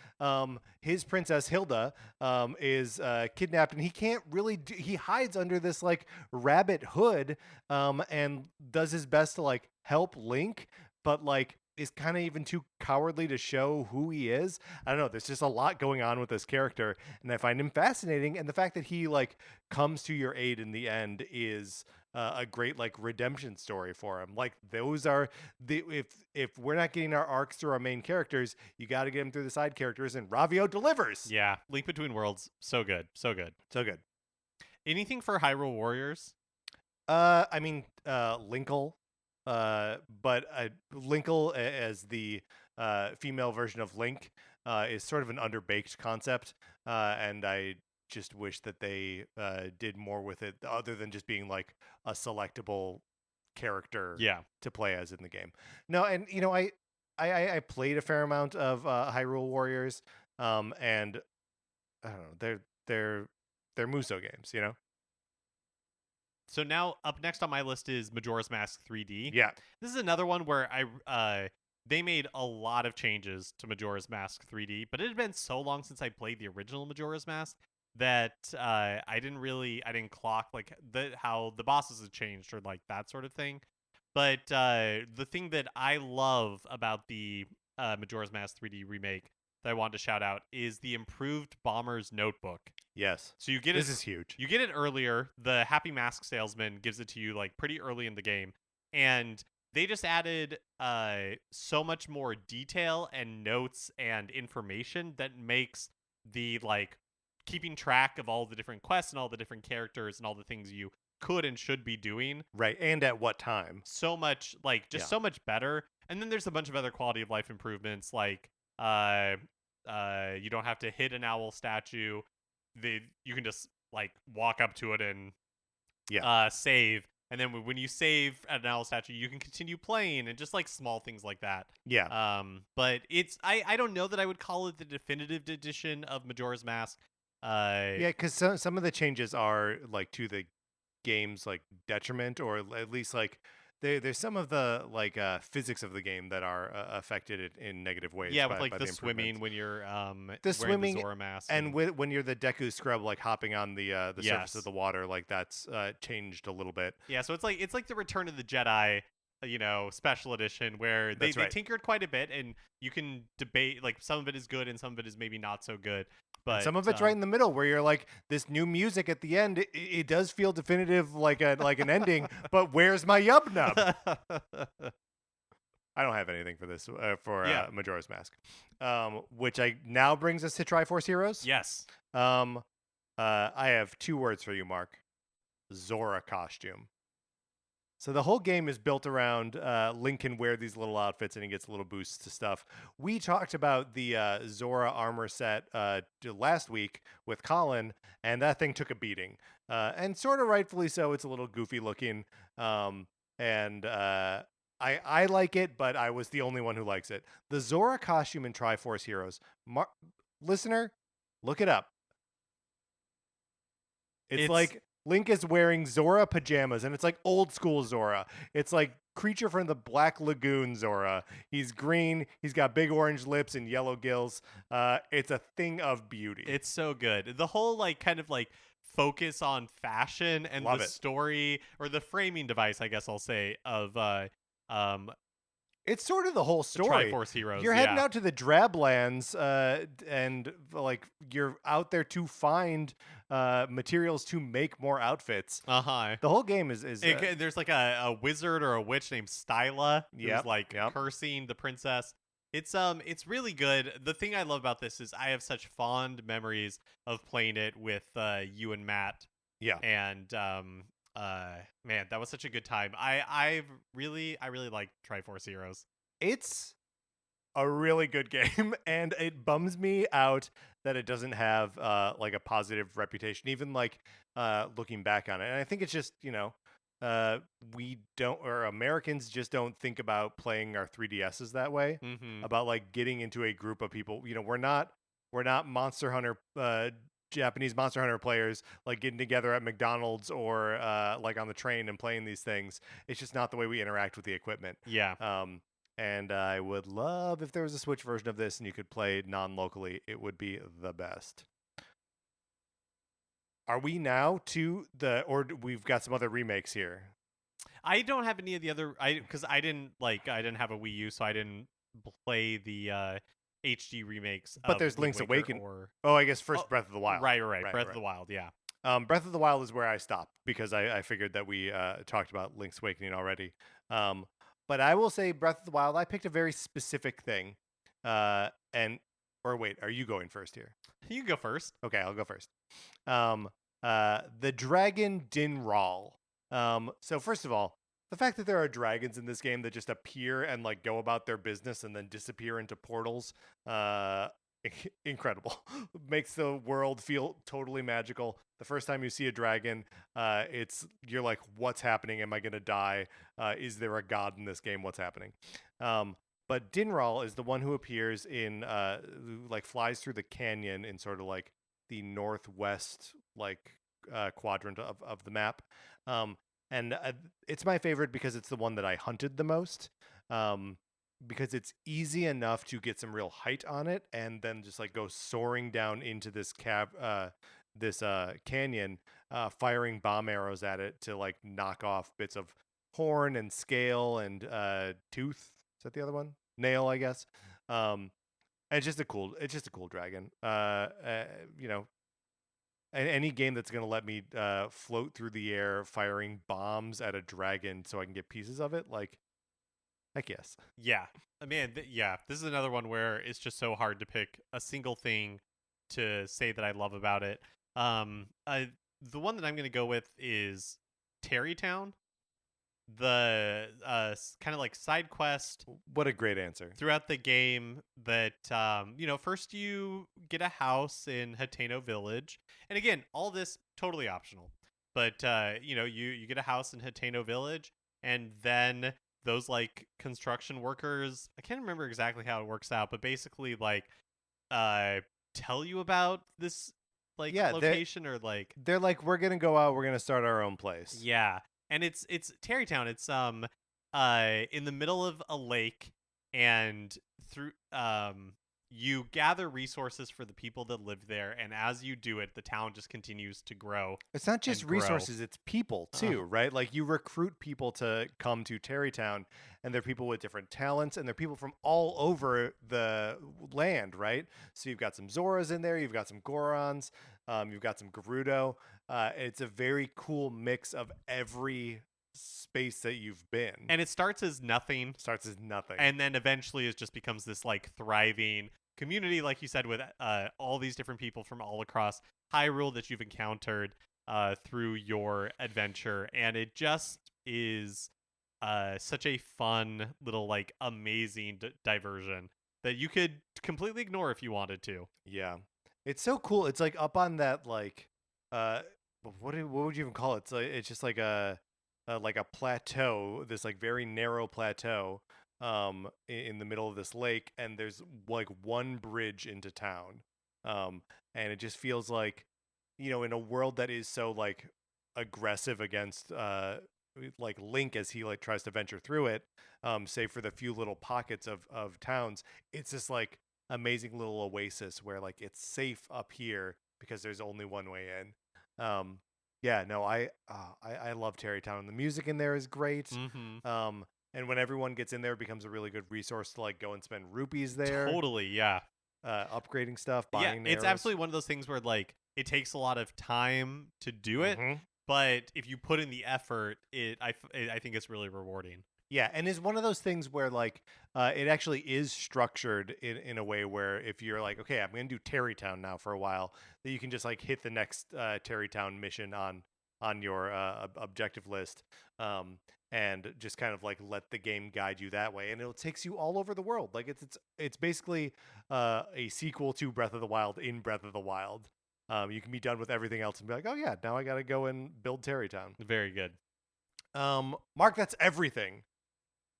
His princess Hilda is kidnapped, and he can't really he hides under this like rabbit hood, and does his best to like help Link, but like is kind of even too cowardly to show who he is. I don't know. There's just a lot going on with this character, and I find him fascinating. And the fact that he like comes to your aid in the end is a great like redemption story for him. Like those are the if we're not getting our arcs through our main characters, you got to get them through the side characters, and Ravio delivers. Yeah, Link Between Worlds, so good, so good. So good. Anything for Hyrule Warriors? I mean, Linkle, but Linkle as the female version of Link is sort of an underbaked concept, and I just wish that they did more with it, other than just being like a selectable character Yeah. to play as in the game. No, and you know, I played a fair amount of Hyrule Warriors, and I don't know, they're Muso games, you know. So now up next on my list is Majora's Mask 3D. Yeah, This is another one where they made a lot of changes to Majora's Mask 3D, but it had been so long since I played the original Majora's Mask that I didn't clock like how the bosses had changed or like that sort of thing. But the thing that I love about the Majora's Mask 3D remake that I want to shout out is the improved Bomber's Notebook. yes, So you get this it is huge. you get it earlier. The Happy Mask salesman gives it to you like pretty early in the game, and they just added so much more detail and notes and information that makes the like keeping track of all the different quests and all the different characters and all the things you could and should be doing Right, and at what time? so much like just Yeah. so much better. And then there's a bunch of other quality of life improvements like you don't have to hit an owl statue. You can just like walk up to it and Yeah. save, and then when you save at an owl statue you can continue playing, and just like small things like that. Yeah. But it's I don't know that I would call it the definitive edition of Majora's Mask. Yeah, because some of the changes are like to the game's like detriment, or at least like there's some of the like physics of the game that are affected in negative ways. Yeah, by, with like by the the swimming improvements. when you're The wearing swimming the Zora mask, and when you're the Deku Scrub, like hopping on the surface Yes. of the water, like that's changed a little bit. yeah, so it's like the Return of the Jedi special edition where they That's they right. tinkered quite a bit, and you can debate like some of it is good and some of it is maybe not so good. And But some of it's right in the middle where you're like, this new music at the end, it does feel definitive like an ending, but where's my yub nub? I don't have anything for this for yeah, Majora's Mask, which I now brings us to Triforce Heroes. yes, Um, I have two words for you, Mark. Zora costume. So the whole game is built around Link can wear these little outfits and he gets little boosts to stuff. We talked about the Zora armor set last week with Colin, and that thing took a beating, and sort of rightfully so. It's a little goofy looking, and I like it, but I was the only one who likes it. The Zora costume in Triforce Heroes, listener, look it up. It's it's like Link is wearing Zora pajamas, and it's like old school Zora. It's like creature from the Black Lagoon Zora. He's green. He's got big orange lips and yellow gills. It's a thing of beauty. it's so good. The whole like kind of like focus on fashion and Love the it. story or the framing device, I guess I'll say, of um It's sort of the whole the story. Triforce Heroes. You're heading Yeah. out to the Drablands, and like you're out there to find materials to make more outfits. Uh-huh. The whole game is There's like a wizard or a witch named Styla who's yep, like yep, cursing the princess. It's really good. The thing I love about this is I have such fond memories of playing it with you and Matt, yeah. and man, that was such a good time. I really like Triforce Heroes. It's a really good game, and it bums me out that it doesn't have like a positive reputation, even like looking back on it. And I think it's just we don't, or Americans just don't think about playing our 3DSs that way, Mm-hmm. about like getting into a group of people. We're not Monster Hunter Japanese Monster Hunter players like getting together at McDonald's or like on the train and playing these things. It's just not the way we interact with the equipment. Yeah. And I would love if there was a Switch version of this and you could play non-locally. It would be the best. Are we now to or we've got some other remakes here? I don't have any of the other because I didn't have a Wii U, so I didn't play the HD remakes But of there's Wind Link's Waker Awakening. or Oh, I guess first oh, Breath of the Wild. right, Breath of the Wild, yeah. Breath of the Wild is where I stopped because I figured that we talked about Link's Awakening already. But I will say Breath of the Wild, I picked a very specific thing. And or wait, are you going first here? You can go first. Okay, I'll go first. The dragon Dinral. So first of all, the fact that there are dragons in this game that just appear and like go about their business and then disappear into portals, incredible. Makes the world feel totally magical. The first time you see a dragon, you're like, what's happening? Am I gonna die? Is there a god in this game? What's happening? But Dinral is the one who appears in like flies through the canyon in sort of like the northwest like quadrant of the map. And it's my favorite because it's the one that I hunted the most. Because it's easy enough to get some real height on it and then just like go soaring down into this canyon, firing bomb arrows at it to like knock off bits of horn and scale and tooth. Is that the other one? Nail, I guess. And it's just a cool dragon. You know, any game that's gonna let me float through the air firing bombs at a dragon so I can get pieces of it, like, heck yes. Yeah. Man, yeah, this is another one where it's just so hard to pick a single thing to say that I love about it. The one that I'm going to go with is Terrytown, the kind of like side quest What a great answer. throughout the game that first you get a house in Hateno Village, and again, all this totally optional, but you get a house in Hateno Village, and then those like construction workers, I can't remember exactly how it works out, but basically like tell you about this like Yeah, location or like they're like, we're gonna go out, we're gonna start our own place. yeah. And it's Terrytown. It's in the middle of a lake, and through you gather resources for the people that live there, and as you do it, the town just continues to grow It's not just and grow. resources, it's people too, Uh-huh. right? Like you recruit people to come to Terrytown, and they're people with different talents, and they're people from all over the land, right? So you've got some Zoras in there, you've got some Gorons, you've got some Gerudo. It's a very cool mix of every space that you've been. And it starts as nothing, Starts as nothing. and then eventually it just becomes this like thriving community, like you said, with all these different people from all across Hyrule that you've encountered through your adventure, and it just is such a fun little like amazing diversion that you could completely ignore if you wanted to. Yeah. It's so cool. It's like up on that like uh what would you even call it? It's just like a plateau, this like very narrow plateau in the middle of this lake, and there's like one bridge into town. And it just feels like, in a world that is so like aggressive against like Link as he like tries to venture through it, save for the few little pockets of towns, it's this like amazing little oasis where like it's safe up here because there's only one way in. Yeah, no, I love Terrytown, and the music in there is great. Mm-hmm. And when everyone gets in there, it becomes a really good resource to like go and spend rupees there, Totally, yeah. upgrading stuff, Yeah, buying it's arrows. absolutely one of those things where like it takes a lot of time to do it, Mhm. but if you put in the effort, I think it's really rewarding. Yeah, and it's one of those things where like it actually is structured in a way where if you're like, okay, I'm going to do Terrytown now for a while, that you can just like hit the next Terrytown mission on your objective list, and just kind of like let the game guide you that way, and it takes you all over the world. Like it's basically a sequel to Breath of the Wild in Breath of the Wild. You can be done with everything else and be like, oh yeah, now I got to go and build Terrytown. Very good. Mark, that's everything.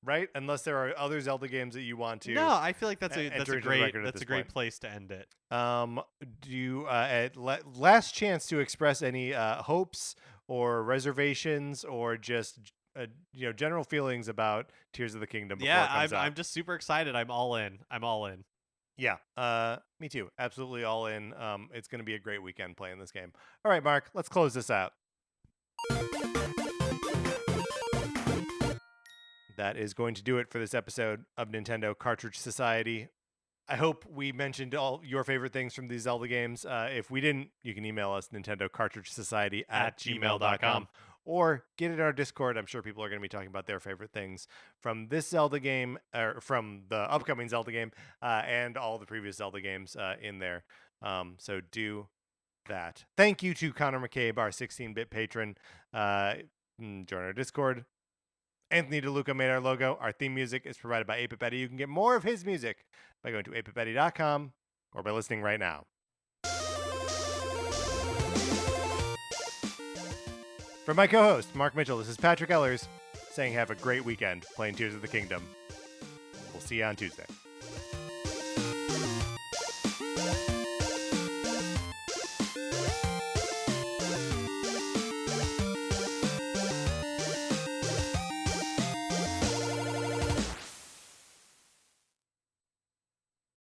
Right? Unless there are other Zelda games that you want to No, I feel like that's enter a into the great record at this point. place to end it. Do you last chance to express any hopes or reservations or just general feelings about Tears of the Kingdom before Yeah, it comes out? I'm just super excited. I'm all in. I'm all in. Yeah, me too. Absolutely all in. It's going to be a great weekend playing this game. All right, Mark, let's close this out. That is going to do it for this episode of Nintendo Cartridge Society. I hope we mentioned all your favorite things from these Zelda games. If we didn't, you can email us, Nintendo Cartridge Society at gmail.com, or get in our Discord. I'm sure people are going to be talking about their favorite things from this Zelda game, or from the upcoming Zelda game, and all the previous Zelda games in there. So do that. Thank you to Connor McCabe, our 16-bit patron. Join our Discord. Anthony DeLuca made our logo. Our theme music is provided by 8-Bit Betty. You can get more of his music by going to 8bitbetty.com or by listening right now. For my co-host, Mark Mitchell, this is Patrick Ellers saying have a great weekend playing Tears of the Kingdom. We'll see you on Tuesday.